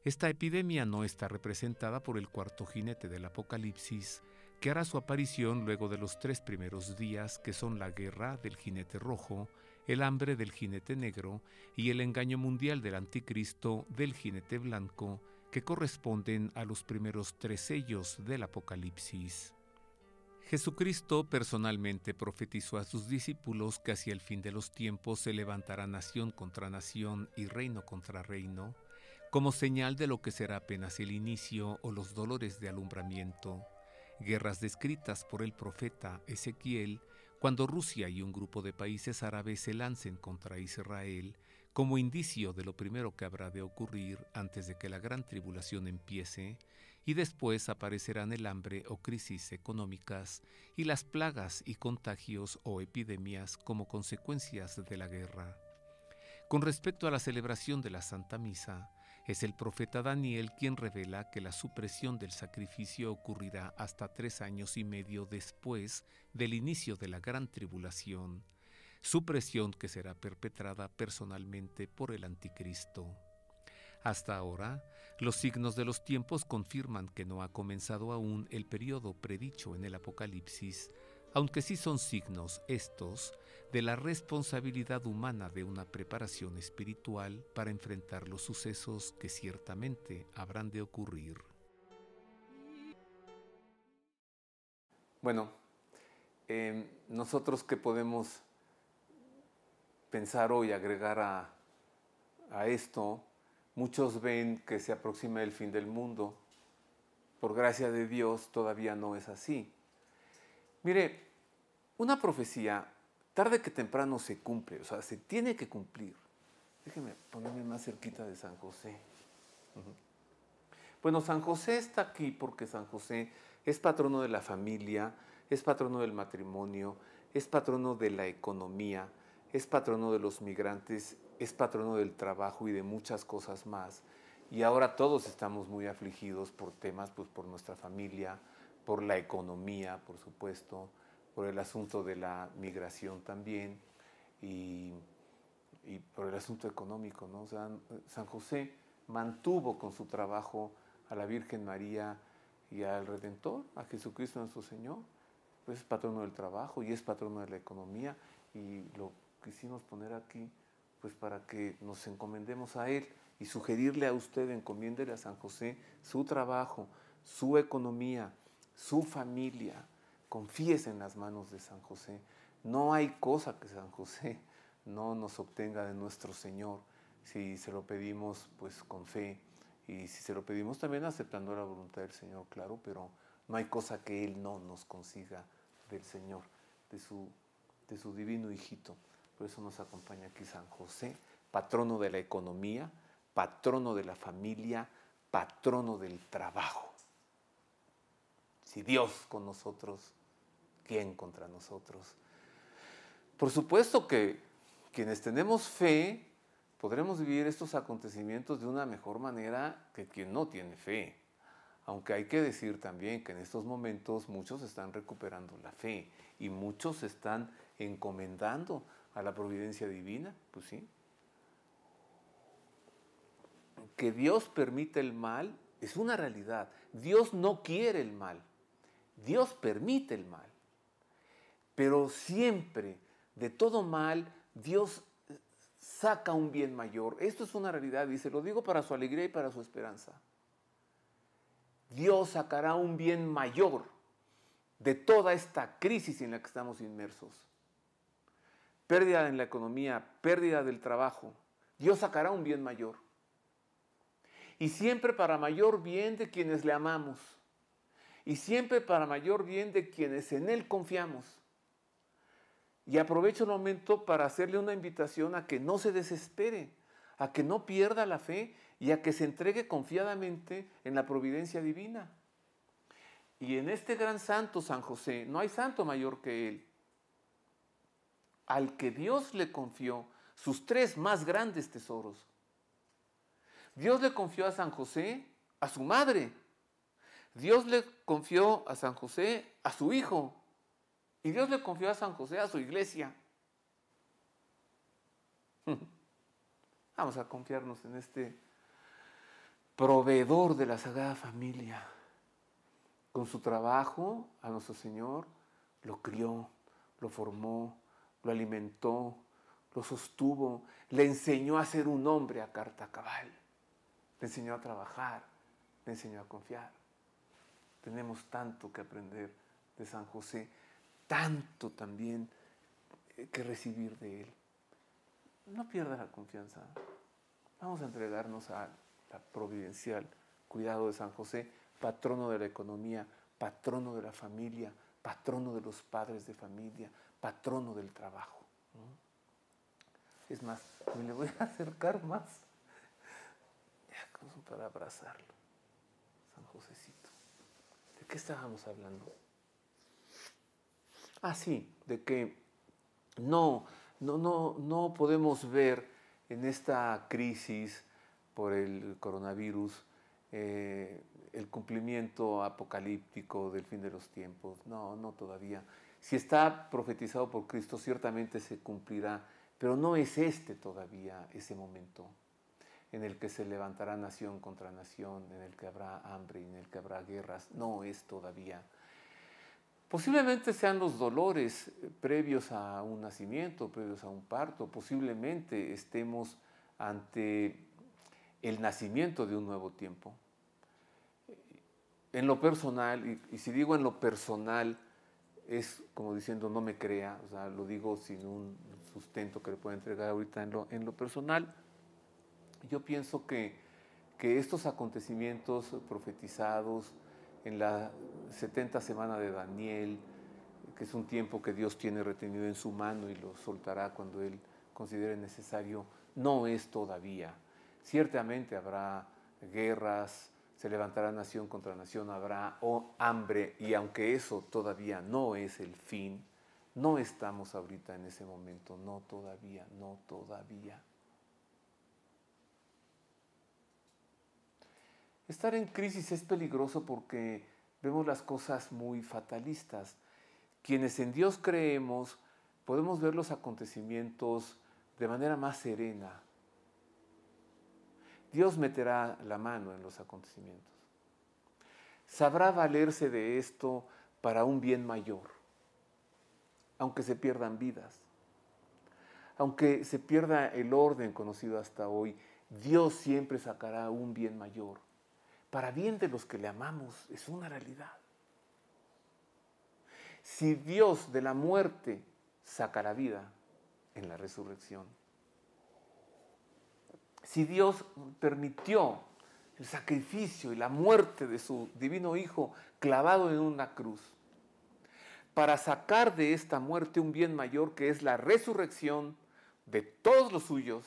Esta epidemia no está representada por el cuarto jinete del Apocalipsis, que hará su aparición luego de los 3 primeros días, que son la guerra del jinete rojo, el hambre del jinete negro y el engaño mundial del anticristo del jinete blanco, que corresponden a los primeros 3 sellos del Apocalipsis. Jesucristo personalmente profetizó a sus discípulos que hacia el fin de los tiempos se levantará nación contra nación y reino contra reino, como señal de lo que será apenas el inicio o los dolores de alumbramiento, guerras descritas por el profeta Ezequiel, cuando Rusia y un grupo de países árabes se lancen contra Israel, como indicio de lo primero que habrá de ocurrir antes de que la gran tribulación empiece, y después aparecerán el hambre o crisis económicas y las plagas y contagios o epidemias como consecuencias de la guerra. Con respecto a la celebración de la Santa Misa, es el profeta Daniel quien revela que la supresión del sacrificio ocurrirá hasta 3 años y medio después del inicio de la gran tribulación, supresión que será perpetrada personalmente por el anticristo. Hasta ahora, los signos de los tiempos confirman que no ha comenzado aún el periodo predicho en el Apocalipsis, aunque sí son signos estos de la responsabilidad humana de una preparación espiritual para enfrentar los sucesos que ciertamente habrán de ocurrir. Bueno, nosotros que podemos pensar hoy, agregar a esto, muchos ven que se aproxima el fin del mundo. Por gracia de Dios todavía no es así. Mire, una profecía, tarde que temprano se cumple, o sea, se tiene que cumplir. Déjenme ponerme más cerquita de San José. Bueno, San José está aquí porque San José es patrono de la familia, es patrono del matrimonio, es patrono de la economía, es patrono de los migrantes, es patrono del trabajo y de muchas cosas más. Y ahora todos estamos muy afligidos por temas, pues por nuestra familia, por la economía, por supuesto, por el asunto de la migración también y por el asunto económico, ¿no? O sea, San José mantuvo con su trabajo a la Virgen María y al Redentor, a Jesucristo nuestro Señor. Pues es patrono del trabajo y es patrono de la economía, y lo quisimos poner aquí pues para que nos encomendemos a Él y sugerirle a usted, encomiéndele a San José su trabajo, su economía, su familia. Confíese en las manos de San José. No hay cosa que San José no nos obtenga de nuestro Señor si se lo pedimos pues con fe, y si se lo pedimos también aceptando la voluntad del Señor, claro, pero no hay cosa que Él no nos consiga del Señor, de su divino hijito. Por eso nos acompaña aquí San José, patrono de la economía, patrono de la familia, patrono del trabajo. Si Dios con nosotros, ¿quién contra nosotros? Por supuesto que quienes tenemos fe podremos vivir estos acontecimientos de una mejor manera que quien no tiene fe. Aunque hay que decir también que en estos momentos muchos están recuperando la fe y muchos se están encomendando a la providencia divina, pues sí. Que Dios permite el mal es una realidad. Dios no quiere el mal, Dios permite el mal. Pero siempre, de todo mal, Dios saca un bien mayor. Esto es una realidad y se lo digo para su alegría y para su esperanza. Dios sacará un bien mayor de toda esta crisis en la que estamos inmersos. Pérdida en la economía, pérdida del trabajo. Dios sacará un bien mayor. Y siempre para mayor bien de quienes le amamos. Y siempre para mayor bien de quienes en Él confiamos. Y aprovecho el momento para hacerle una invitación a que no se desespere, a que no pierda la fe y a que se entregue confiadamente en la providencia divina. Y en este gran santo, San José, no hay santo mayor que él, al que Dios le confió sus 3 más grandes tesoros. Dios le confió a San José a su madre. Dios le confió a San José a su hijo. Y Dios le confió a San José a su iglesia. Vamos a confiarnos en este proveedor de la Sagrada Familia. Con su trabajo a nuestro Señor lo crió, lo formó, lo alimentó, lo sostuvo, le enseñó a ser un hombre a carta cabal, le enseñó a trabajar, le enseñó a confiar. Tenemos tanto que aprender de San José, tanto también que recibir de él. No pierda la confianza. Vamos a entregarnos a la providencial cuidado de San José, patrono de la economía, patrono de la familia, patrono de los padres de familia, patrono del trabajo. Es más, me le voy a acercar más ya, para abrazarlo. San Josecito. ¿De qué estábamos hablando? Ah, sí, de que no podemos ver en esta crisis por el coronavirus el cumplimiento apocalíptico del fin de los tiempos. No todavía. Si está profetizado por Cristo, ciertamente se cumplirá, pero no es todavía ese momento en el que se levantará nación contra nación, en el que habrá hambre y en el que habrá guerras. No es todavía. Posiblemente sean los dolores previos a un nacimiento, previos a un parto. Posiblemente estemos ante el nacimiento de un nuevo tiempo. En lo personal, y si digo en lo personal, es como diciendo no me crea, o sea, lo digo sin un sustento que le pueda entregar ahorita en lo personal. Yo pienso que estos acontecimientos profetizados en la 70 semana de Daniel, que es un tiempo que Dios tiene retenido en su mano y lo soltará cuando Él considere necesario, no es todavía. Ciertamente habrá guerras, se levantará nación contra nación, habrá hambre, y aunque eso todavía no es el fin, no estamos ahorita en ese momento, no todavía. Estar en crisis es peligroso porque vemos las cosas muy fatalistas. Quienes en Dios creemos podemos ver los acontecimientos de manera más serena. Dios meterá la mano en los acontecimientos. Sabrá valerse de esto para un bien mayor, aunque se pierdan vidas, aunque se pierda el orden conocido hasta hoy. Dios siempre sacará un bien mayor, para bien de los que le amamos. Es una realidad. Si Dios de la muerte saca la vida en la resurrección, si Dios permitió el sacrificio y la muerte de su divino Hijo clavado en una cruz, para sacar de esta muerte un bien mayor que es la resurrección de todos los suyos,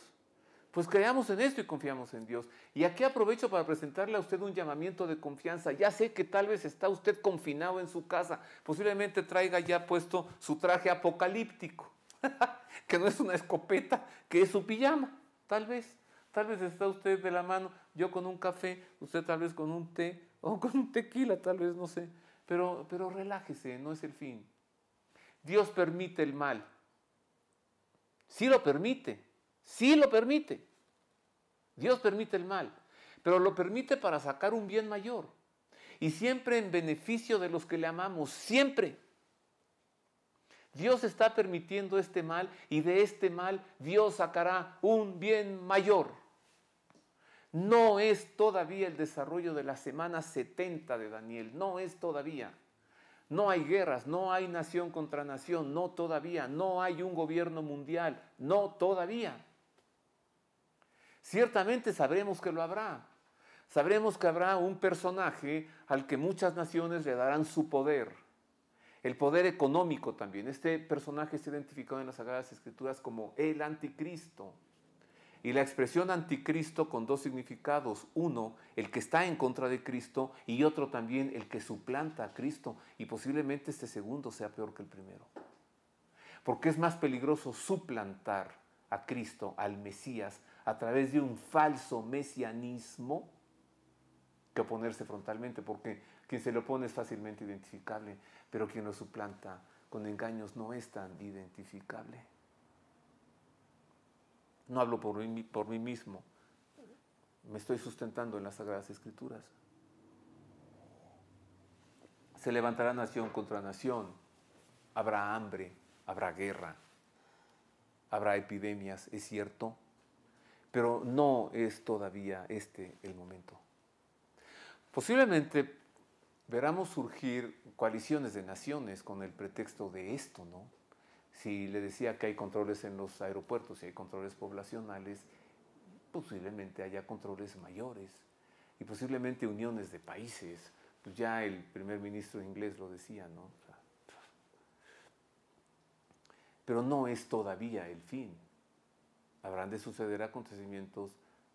pues creamos en esto y confiamos en Dios. Y aquí aprovecho para presentarle a usted un llamamiento de confianza. Ya sé que tal vez está usted confinado en su casa, posiblemente traiga ya puesto su traje apocalíptico, que no es una escopeta, que es su pijama. Tal vez está usted de la mano, yo con un café, usted tal vez con un té o con un tequila, tal vez, no sé. Pero relájese, no es el fin. Dios permite el mal. Sí lo permite, sí lo permite. Dios permite el mal, pero lo permite para sacar un bien mayor. Y siempre en beneficio de los que le amamos, siempre. Dios está permitiendo este mal y de este mal Dios sacará un bien mayor. No es todavía el desarrollo de la semana 70 de Daniel, no es todavía. No hay guerras, no hay nación contra nación, no todavía. No hay un gobierno mundial, no todavía. Ciertamente sabremos que lo habrá. Sabremos que habrá un personaje al que muchas naciones le darán su poder. El poder económico también. Este personaje está identificado en las Sagradas Escrituras como el anticristo. Y la expresión anticristo con dos significados. Uno, el que está en contra de Cristo, y otro también, el que suplanta a Cristo. Y posiblemente este segundo sea peor que el primero. Porque es más peligroso suplantar a Cristo, al Mesías, a través de un falso mesianismo, que oponerse frontalmente, porque quien se le opone es fácilmente identificable, pero quien lo suplanta con engaños no es tan identificable. No hablo por mí mismo, me estoy sustentando en las Sagradas Escrituras. Se levantará nación contra nación, habrá hambre, habrá guerra, habrá epidemias, es cierto, pero no es todavía este el momento. Posiblemente veramos surgir coaliciones de naciones con el pretexto de esto, ¿no? Si le decía que hay controles en los aeropuertos y hay controles poblacionales, posiblemente haya controles mayores y posiblemente uniones de países. Pues ya el primer ministro inglés lo decía, ¿no? Pero no es todavía el fin. Habrán de suceder acontecimientos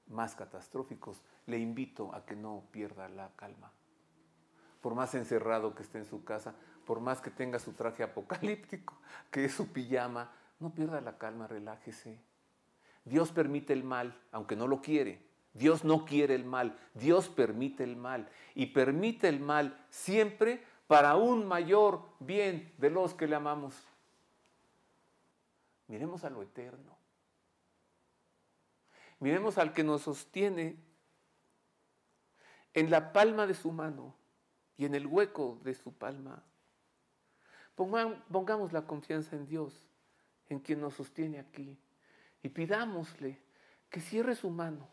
más catastróficos. Le invito a que no pierda la calma. Por más encerrado que esté en su casa, por más que tenga su traje apocalíptico, que es su pijama, no pierda la calma, relájese. Dios permite el mal, aunque no lo quiere. Dios no quiere el mal, Dios permite el mal. Y permite el mal siempre para un mayor bien de los que le amamos. Miremos a lo eterno. Miremos al que nos sostiene en la palma de su mano y en el hueco de su palma. Pongamos la confianza en Dios, en quien nos sostiene aquí, y pidámosle que cierre su mano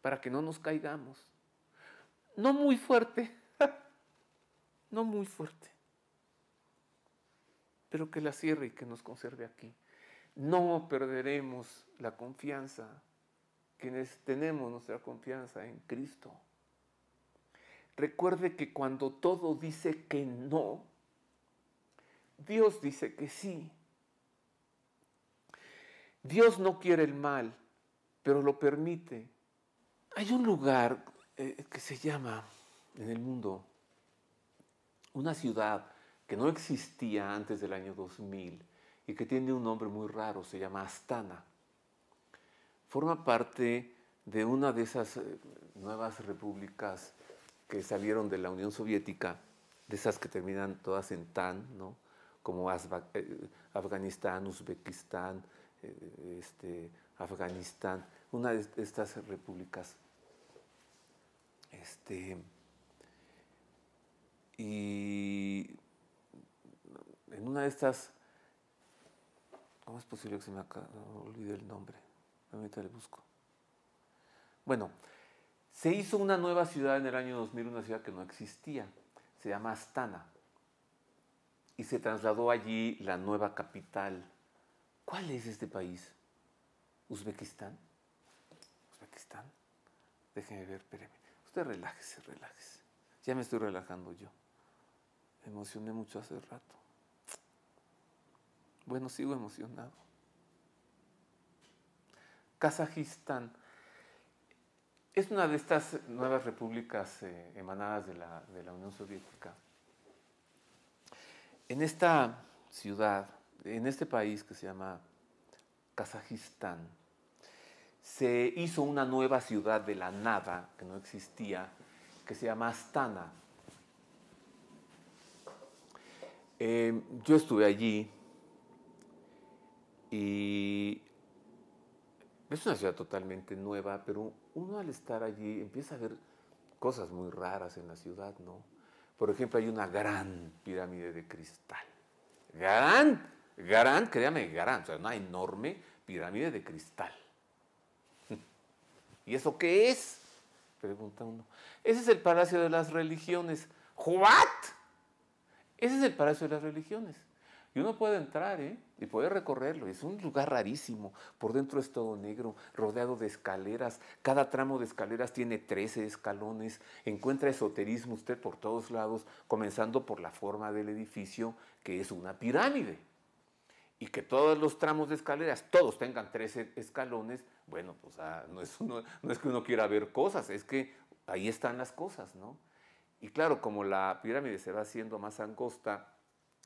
para que no nos caigamos. No muy fuerte, no muy fuerte, pero que la cierre y que nos conserve aquí. No perderemos la confianza, quienes tenemos nuestra confianza en Cristo. Recuerde que cuando todo dice que no, Dios dice que sí. Dios no quiere el mal, pero lo permite. Hay un lugar que se llama en el mundo, una ciudad que no existía antes del año 2000 y que tiene un nombre muy raro, se llama Astana. Forma parte de una de esas nuevas repúblicas que salieron de la Unión Soviética, de esas que terminan todas en tan, ¿no? Como Afganistán, Uzbekistán, Afganistán, una de estas repúblicas. Y en una de estas, ¿cómo es posible que se me olvide el nombre? Ahorita le busco. Bueno, se hizo una nueva ciudad en el año 2000, una ciudad que no existía, se llama Astana. Y se trasladó allí la nueva capital. ¿Cuál es este país? ¿Uzbekistán? ¿Uzbekistán? Déjeme ver, espéreme. Usted relájese, relájese. Ya me estoy relajando yo. Me emocioné mucho hace rato. Bueno, sigo emocionado. Kazajistán. Es una de estas nuevas repúblicas emanadas de la Unión Soviética. En esta ciudad, en este país que se llama Kazajistán, se hizo una nueva ciudad de la nada, que no existía, que se llama Astana. Yo estuve allí y es una ciudad totalmente nueva, pero uno al estar allí empieza a ver cosas muy raras en la ciudad, ¿no? Por ejemplo, hay una gran pirámide de cristal. Gran, créame, gran, o sea, una enorme pirámide de cristal. ¿Y eso qué es? Pregunta uno. Ese es el Palacio de las Religiones. ¿What? Ese es el Palacio de las Religiones. Y uno puede entrar, y puede recorrerlo. Es un lugar rarísimo. Por dentro es todo negro, rodeado de escaleras. Cada tramo de escaleras tiene 13 escalones. Encuentra esoterismo usted por todos lados, comenzando por la forma del edificio, que es una pirámide. Y que todos los tramos de escaleras, todos tengan 13 escalones, bueno, pues no es que uno quiera ver cosas, es que ahí están las cosas, ¿no? Y claro, como la pirámide se va haciendo más angosta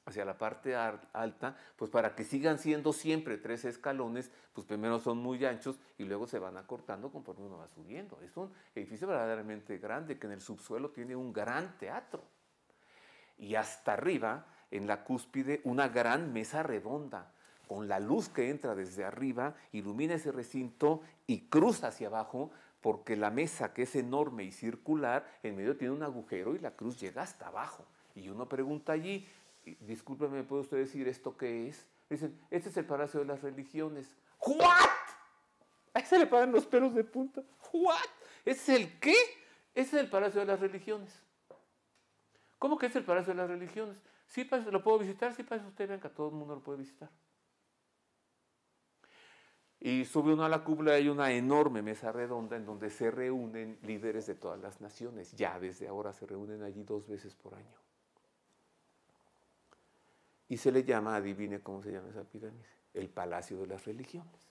hacia la parte alta, pues para que sigan siendo siempre 13 escalones, pues primero son muy anchos y luego se van acortando conforme uno va subiendo. Es un edificio verdaderamente grande que en el subsuelo tiene un gran teatro. Y hasta arriba, en la cúspide, una gran mesa redonda, con la luz que entra desde arriba, ilumina ese recinto y cruza hacia abajo, porque la mesa, que es enorme y circular, en medio tiene un agujero y la cruz llega hasta abajo. Y uno pregunta allí, discúlpeme, ¿me puede usted decir esto qué es? Dicen, este es el Palacio de las Religiones. ¿What? Ahí se le paran los pelos de punta. ¿What? ¿Ese es el qué? Ese es el Palacio de las Religiones. ¿Cómo que es el Palacio de las Religiones? Sí, ¿lo puedo visitar? Sí, para usted, venga, todo el mundo lo puede visitar. Y sube uno a la cúpula y hay una enorme mesa redonda en donde se reúnen líderes de todas las naciones. Ya desde ahora se reúnen allí 2 veces por año. Y se le llama, adivine cómo se llama esa pirámide, el Palacio de las Religiones.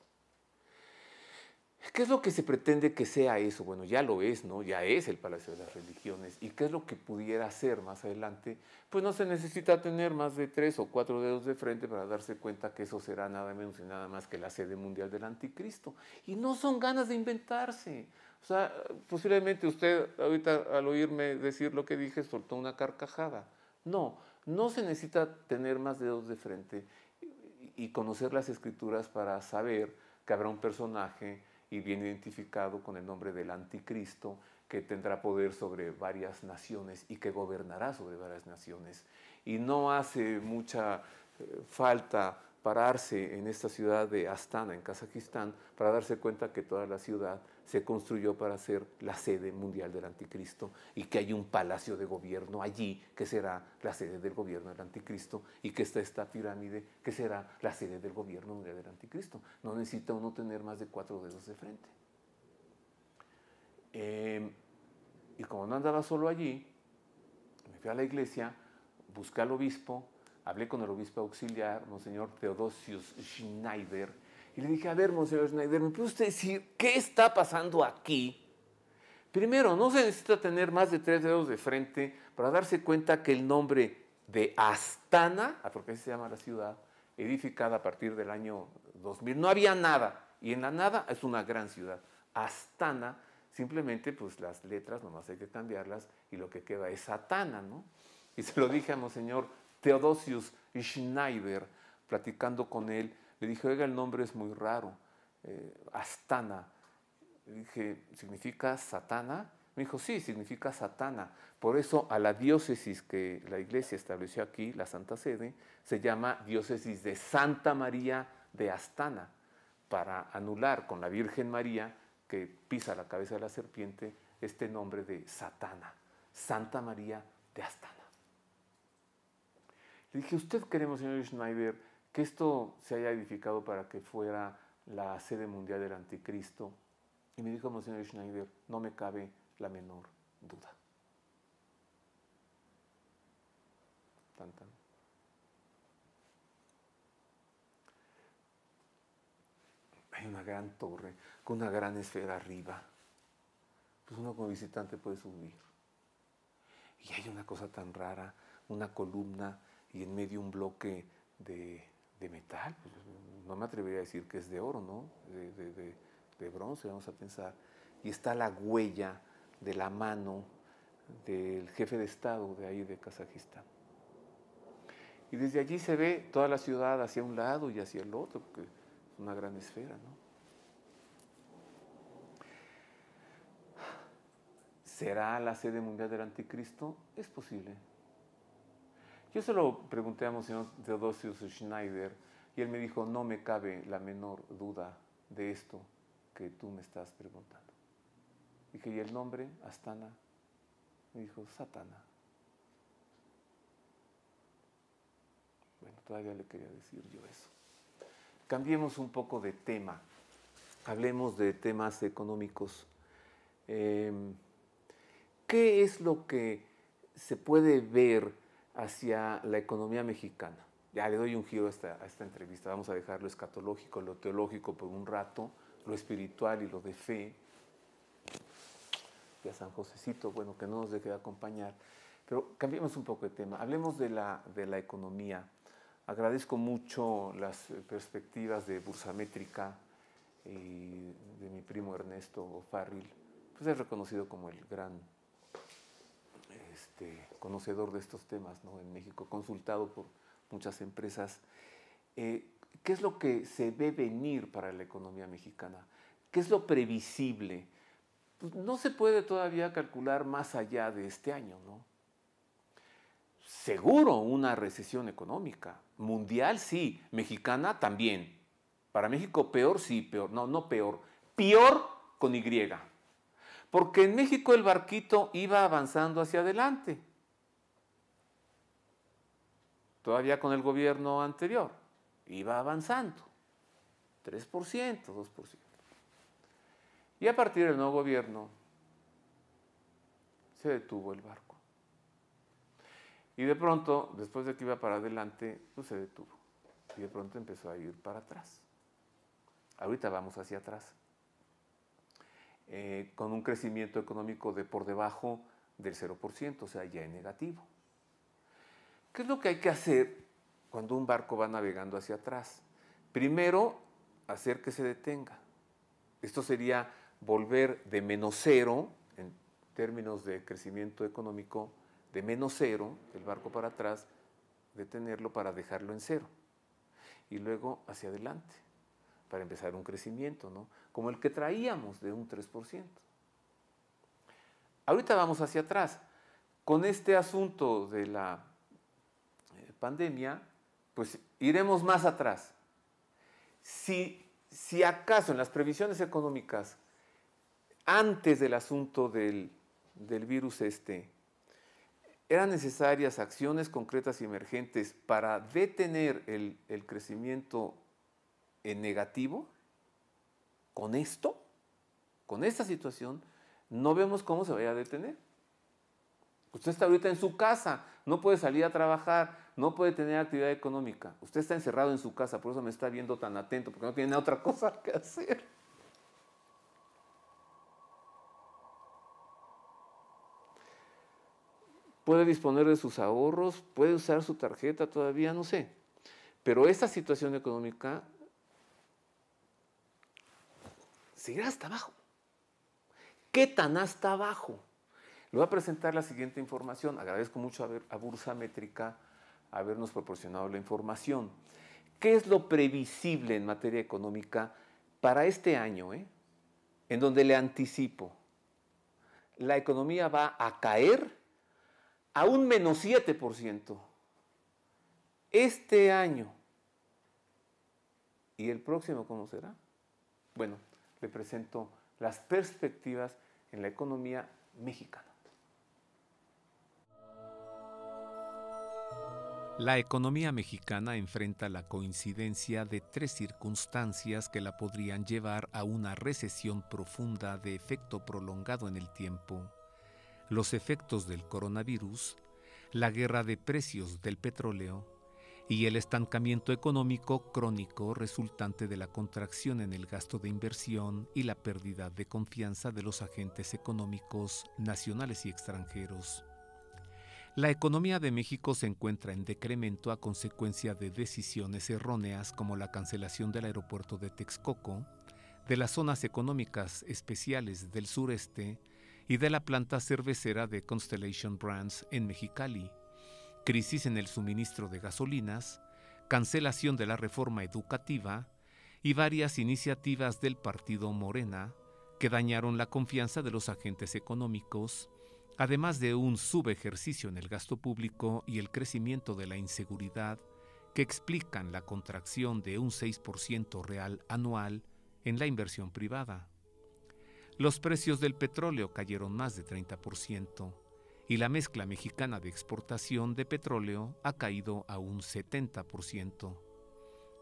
¿Qué es lo que se pretende que sea eso? Bueno, ya lo es, ¿no? Ya es el Palacio de las Religiones. ¿Y qué es lo que pudiera ser más adelante? Pues no se necesita tener más de 3 o 4 dedos de frente para darse cuenta que eso será nada menos y nada más que la sede mundial del anticristo. Y no son ganas de inventarse. O sea, posiblemente usted ahorita al oírme decir lo que dije soltó una carcajada. No, no se necesita tener más dedos de frente y conocer las escrituras para saber que habrá un personaje y bien identificado con el nombre del anticristo, que tendrá poder sobre varias naciones y que gobernará sobre varias naciones. Y no hace mucha falta pararse en esta ciudad de Astana, en Kazajistán, para darse cuenta que toda la ciudad se construyó para ser la sede mundial del anticristo y que hay un palacio de gobierno allí que será la sede del gobierno del anticristo y que está esta pirámide que será la sede del gobierno mundial del anticristo. No necesita uno tener más de 4 dedos de frente. Y como no andaba solo allí, me fui a la iglesia, busqué al obispo, hablé con el obispo auxiliar, Monseñor Theodosius Schneider, y le dije, a ver, Monseñor Schneider, ¿me puede usted decir qué está pasando aquí? Primero, no se necesita tener más de 3 dedos de frente para darse cuenta que el nombre de Astana, porque así se llama la ciudad, edificada a partir del año 2000, no había nada, y en la nada es una gran ciudad. Astana, simplemente pues las letras nomás hay que cambiarlas y lo que queda es Satana, ¿no? Y se lo dije a Monseñor Theodosius Schneider, platicando con él, le dije, oiga, el nombre es muy raro, Astana. Le dije, ¿significa Satana? Me dijo, sí, significa Satana. Por eso a la diócesis que la iglesia estableció aquí, la Santa Sede, se llama diócesis de Santa María de Astana, para anular con la Virgen María, que pisa la cabeza de la serpiente, este nombre de Satana, Santa María de Astana. Le dije, ¿usted cree, señor Schneider, que esto se haya edificado para que fuera la sede mundial del anticristo? Y me dijo, Monseñor Schneider, no me cabe la menor duda. Tan, tan. Hay una gran torre con una gran esfera arriba. Pues uno como visitante puede subir. Y hay una cosa tan rara, una columna y en medio un bloque de metal. Pues no me atrevería a decir que es de oro, ¿no? de bronce, vamos a pensar, y está la huella de la mano del jefe de Estado de ahí de Kazajistán. Y desde allí se ve toda la ciudad hacia un lado y hacia el otro, porque es una gran esfera, ¿no? ¿Será la sede mundial del anticristo? Es posible. Yo se lo pregunté a Monseñor Theodosius Schneider y él me dijo, no me cabe la menor duda de esto que tú me estás preguntando. Dije, ¿y el nombre? Astana. Me dijo, Satana. Bueno, todavía le quería decir yo eso. Cambiemos un poco de tema. Hablemos de temas económicos. ¿Qué es lo que se puede ver hacia la economía mexicana? Ya le doy un giro a esta entrevista. Vamos a dejar lo escatológico, lo teológico por un rato, lo espiritual y lo de fe. Y a San Josecito, bueno, que no nos deje de acompañar. Pero cambiemos un poco de tema. Hablemos de la economía. Agradezco mucho las perspectivas de Bursamétrica y de mi primo Ernesto Farril. Pues es reconocido como el gran conocedor de estos temas, ¿no? En México, consultado por muchas empresas. ¿Qué es lo que se ve venir para la economía mexicana? ¿Qué es lo previsible? Pues no se puede todavía calcular más allá de este año, ¿no? Seguro una recesión económica. Mundial, sí. Mexicana, también. Para México, peor, sí, peor. No peor. Peor con Y. Porque en México el barquito iba avanzando hacia adelante. Todavía con el gobierno anterior. Iba avanzando. 3%, 2%. Y a partir del nuevo gobierno se detuvo el barco. Y de pronto, después de que iba para adelante, pues se detuvo. Y de pronto empezó a ir para atrás. Ahorita vamos hacia atrás. Con un crecimiento económico de por debajo del 0%, o sea, ya en negativo. ¿Qué es lo que hay que hacer cuando un barco va navegando hacia atrás? Primero, hacer que se detenga. Esto sería volver de menos cero, en términos de crecimiento económico, de menos cero, el barco para atrás, detenerlo para dejarlo en cero. Y luego hacia adelante, para empezar un crecimiento, ¿no? Como el que traíamos de un 3%. Ahorita vamos hacia atrás. Con este asunto de la pandemia, pues iremos más atrás. Si acaso en las previsiones económicas, antes del asunto del virus eran necesarias acciones concretas y emergentes para detener el crecimiento en negativo, con esta situación, no vemos cómo se vaya a detener. Usted está ahorita en su casa, no puede salir a trabajar, no puede tener actividad económica. Usted está encerrado en su casa, por eso me está viendo tan atento, porque no tiene otra cosa que hacer. Puede disponer de sus ahorros, puede usar su tarjeta todavía, no sé. Pero esta situación económica seguirá hasta abajo. ¿Qué tan hasta abajo? Le voy a presentar la siguiente información. Agradezco mucho a Bursamétrica habernos proporcionado la información. ¿Qué es lo previsible en materia económica para este año? En donde le anticipo, la economía va a caer a un menos 7%. Este año. ¿Y el próximo cómo será? Bueno, le presento las perspectivas en la economía mexicana. La economía mexicana enfrenta la coincidencia de tres circunstancias que la podrían llevar a una recesión profunda de efecto prolongado en el tiempo: los efectos del coronavirus, la guerra de precios del petróleo y el estancamiento económico crónico resultante de la contracción en el gasto de inversión y la pérdida de confianza de los agentes económicos nacionales y extranjeros. La economía de México se encuentra en decremento a consecuencia de decisiones erróneas como la cancelación del aeropuerto de Texcoco, de las zonas económicas especiales del sureste y de la planta cervecera de Constellation Brands en Mexicali, crisis en el suministro de gasolinas, cancelación de la reforma educativa y varias iniciativas del partido Morena que dañaron la confianza de los agentes económicos, además de un subejercicio en el gasto público y el crecimiento de la inseguridad que explican la contracción de un 6% real anual en la inversión privada. Los precios del petróleo cayeron más de 30% y la mezcla mexicana de exportación de petróleo ha caído a un 70%.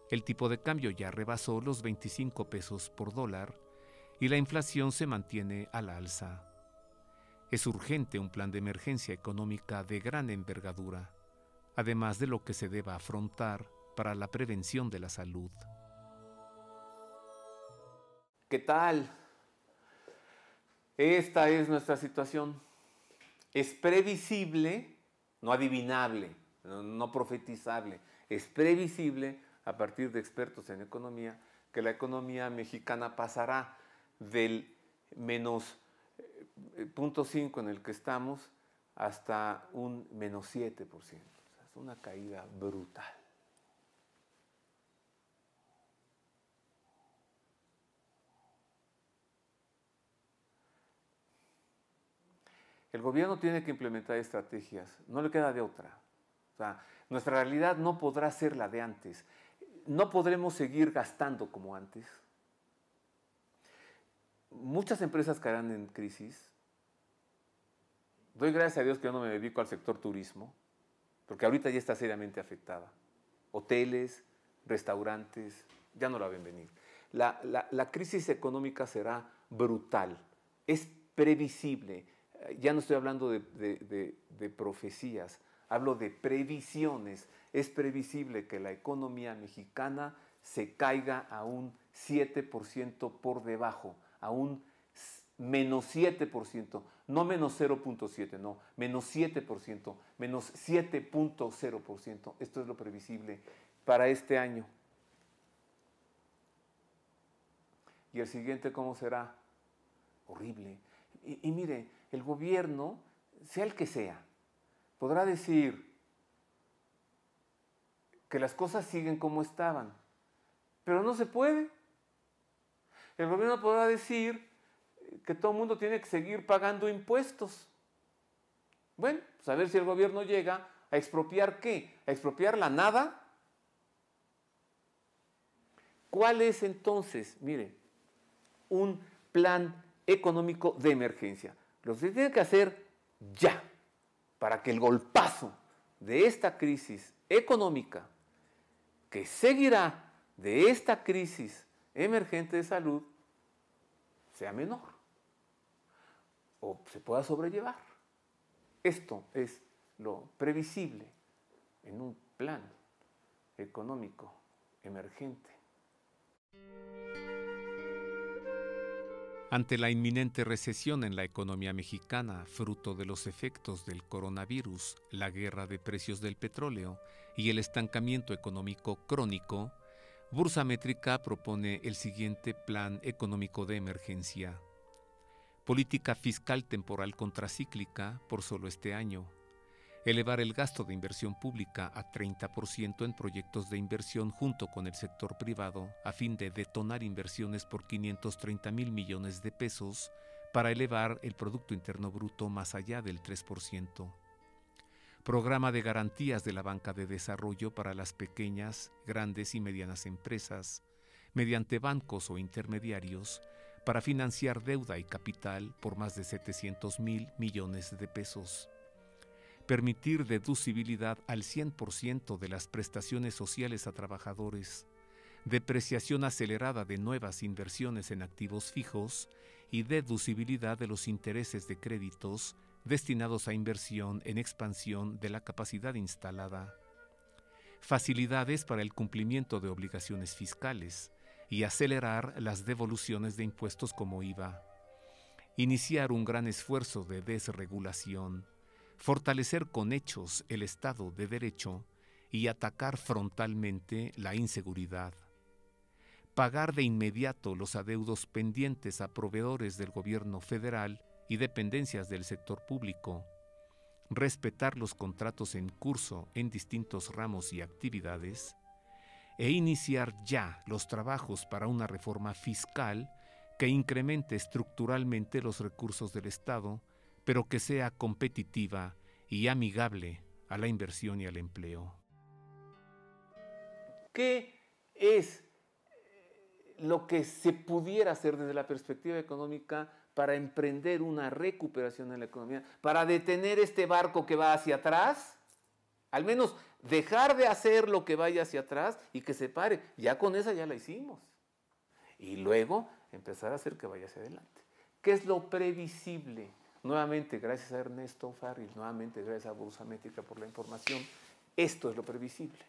El tipo de cambio ya rebasó los 25 pesos por dólar y la inflación se mantiene a la alza. Es urgente un plan de emergencia económica de gran envergadura, además de lo que se deba afrontar para la prevención de la salud. ¿Qué tal? Esta es nuestra situación. Es previsible, no adivinable, no profetizable. Es previsible, a partir de expertos en economía, que la economía mexicana pasará del menos 0.5 en el que estamos hasta un menos 7%. O sea, es una caída brutal. El gobierno tiene que implementar estrategias, no le queda de otra. O sea, nuestra realidad no podrá ser la de antes. No podremos seguir gastando como antes. Muchas empresas caerán en crisis. Doy gracias a Dios que yo no me dedico al sector turismo, porque ahorita ya está seriamente afectada. Hoteles, restaurantes, ya no la ven venir. La crisis económica será brutal, es previsible. Ya no estoy hablando de profecías, hablo de previsiones. Es previsible que la economía mexicana se caiga a un 7% por debajo, a un menos 7%, no menos 0.7, no, menos 7%, menos 7.0%. Esto es lo previsible para este año. ¿Y el siguiente cómo será? Horrible. Y mire, el gobierno, sea el que sea, podrá decir que las cosas siguen como estaban, pero no se puede. El gobierno podrá decir que todo el mundo tiene que seguir pagando impuestos. Bueno, pues a ver si el gobierno llega a expropiar ¿qué? ¿A expropiar la nada? ¿Cuál es entonces, mire, un plan económico de emergencia? Lo que se tiene que hacer ya, para que el golpazo de esta crisis económica, que seguirá de esta crisis emergente de salud, sea menor o se pueda sobrellevar. Esto es lo previsible en un plan económico emergente. Ante la inminente recesión en la economía mexicana, fruto de los efectos del coronavirus, la guerra de precios del petróleo y el estancamiento económico crónico, Bursamétrica propone el siguiente plan económico de emergencia. Política fiscal temporal contracíclica por solo este año. Elevar el gasto de inversión pública a 30% en proyectos de inversión junto con el sector privado a fin de detonar inversiones por 530,000 millones de pesos para elevar el Producto Interno Bruto más allá del 3%. Programa de garantías de la banca de desarrollo para las pequeñas, grandes y medianas empresas, mediante bancos o intermediarios, para financiar deuda y capital por más de 700,000 millones de pesos. Permitir deducibilidad al 100% de las prestaciones sociales a trabajadores, depreciación acelerada de nuevas inversiones en activos fijos y deducibilidad de los intereses de créditos destinados a inversión en expansión de la capacidad instalada. Facilidades para el cumplimiento de obligaciones fiscales y acelerar las devoluciones de impuestos como IVA. Iniciar un gran esfuerzo de desregulación, fortalecer con hechos el Estado de Derecho y atacar frontalmente la inseguridad. pagar de inmediato los adeudos pendientes a proveedores del gobierno federal y dependencias del sector público, respetar los contratos en curso en distintos ramos y actividades, e iniciar ya los trabajos para una reforma fiscal que incremente estructuralmente los recursos del Estado, pero que sea competitiva y amigable a la inversión y al empleo. ¿Qué es lo que se pudiera hacer desde la perspectiva económica para emprender una recuperación en la economía, para detener este barco que va hacia atrás? Al menos dejar de hacer lo que vaya hacia atrás y que se pare. Ya con esa ya la hicimos. Y luego empezar a hacer que vaya hacia adelante. ¿Qué es lo previsible? Nuevamente, gracias a Ernesto Farril, nuevamente gracias a Bolsa Métrica por la información, esto es lo previsible.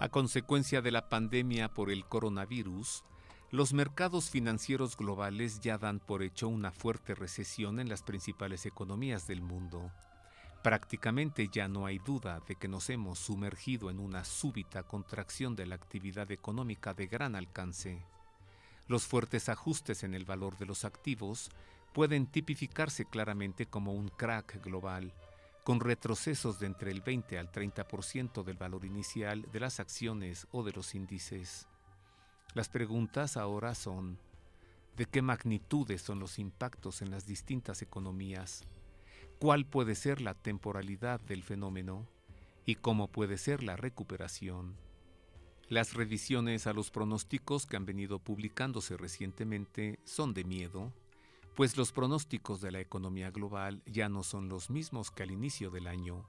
A consecuencia de la pandemia por el coronavirus, los mercados financieros globales ya dan por hecho una fuerte recesión en las principales economías del mundo. Prácticamente ya no hay duda de que nos hemos sumergido en una súbita contracción de la actividad económica de gran alcance. Los fuertes ajustes en el valor de los activos pueden tipificarse claramente como un crack global, con retrocesos de entre el 20 al 30% del valor inicial de las acciones o de los índices. Las preguntas ahora son: ¿de qué magnitudes son los impactos en las distintas economías? ¿Cuál puede ser la temporalidad del fenómeno? ¿Y cómo puede ser la recuperación? Las revisiones a los pronósticos que han venido publicándose recientemente son de miedo, pues los pronósticos de la economía global ya no son los mismos que al inicio del año.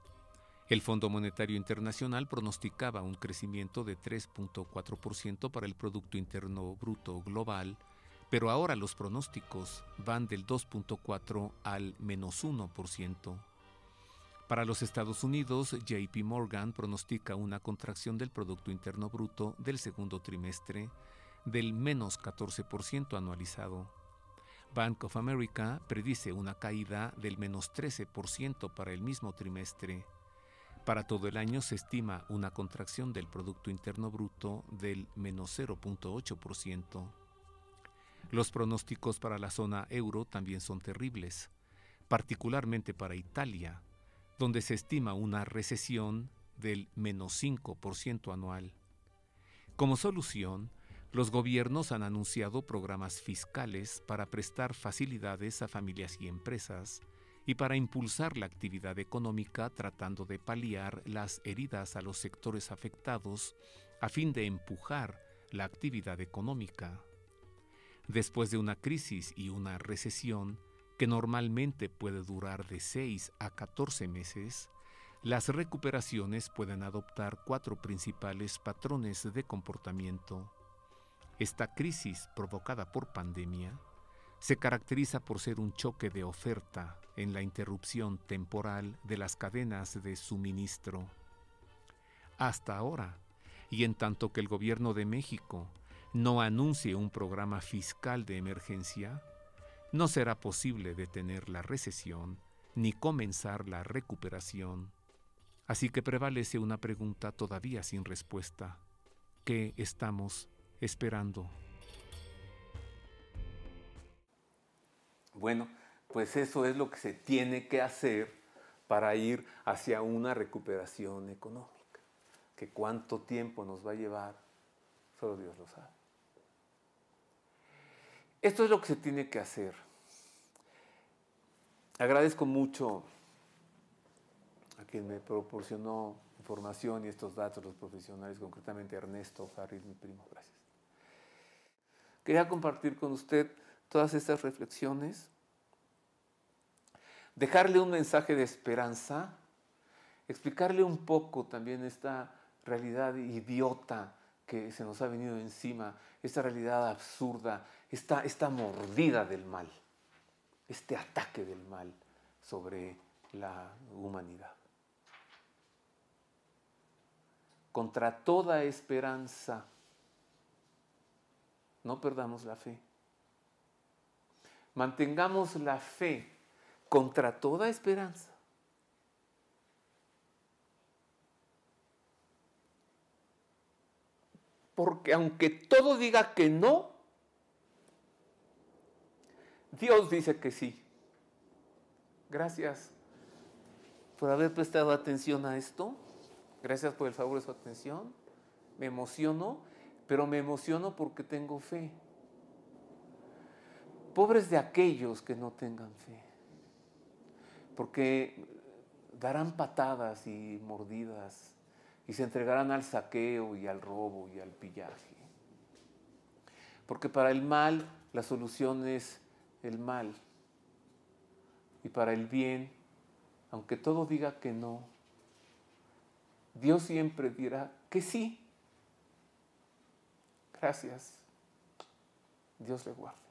El Fondo Monetario Internacional pronosticaba un crecimiento de 3.4% para el Producto Interno Bruto global, pero ahora los pronósticos van del 2.4 al menos 1%. Para los Estados Unidos, JP Morgan pronostica una contracción del Producto Interno Bruto del segundo trimestre del menos 14% anualizado. Bank of America predice una caída del menos 13% para el mismo trimestre. Para todo el año se estima una contracción del Producto Interno Bruto del menos 0.8%. Los pronósticos para la zona euro también son terribles, particularmente para Italia, donde se estima una recesión del menos 5% anual. Como solución, los gobiernos han anunciado programas fiscales para prestar facilidades a familias y empresas y para impulsar la actividad económica tratando de paliar las heridas a los sectores afectados a fin de empujar la actividad económica. Después de una crisis y una recesión, que normalmente puede durar de 6 a 14 meses, las recuperaciones pueden adoptar 4 principales patrones de comportamiento. Esta crisis, provocada por pandemia, se caracteriza por ser un choque de oferta en la interrupción temporal de las cadenas de suministro. Hasta ahora, y en tanto que el gobierno de México no anuncie un programa fiscal de emergencia, no será posible detener la recesión ni comenzar la recuperación. Así que prevalece una pregunta todavía sin respuesta. ¿Qué estamos esperando? Bueno, pues eso es lo que se tiene que hacer para ir hacia una recuperación económica. Que cuánto tiempo nos va a llevar, solo Dios lo sabe. Esto es lo que se tiene que hacer. Agradezco mucho a quien me proporcionó información y estos datos, los profesionales, concretamente Ernesto Farril, mi primo. Gracias. Quería compartir con usted todas estas reflexiones, dejarle un mensaje de esperanza, explicarle un poco también esta realidad idiota que se nos ha venido encima, esta realidad absurda, esta mordida del mal, este ataque del mal sobre la humanidad. Contra toda esperanza, no perdamos la fe. Mantengamos la fe contra toda esperanza. porque aunque todo diga que no, Dios dice que sí. Gracias por haber prestado atención a esto. Gracias por el favor de su atención. Me emociono, pero me emociono porque tengo fe. Pobres de aquellos que no tengan fe, porque darán patadas y mordidas y se entregarán al saqueo y al robo y al pillaje. Porque para el mal la solución es el mal. Y para el bien, aunque todo diga que no, Dios siempre dirá que sí. Gracias. Dios le guarde.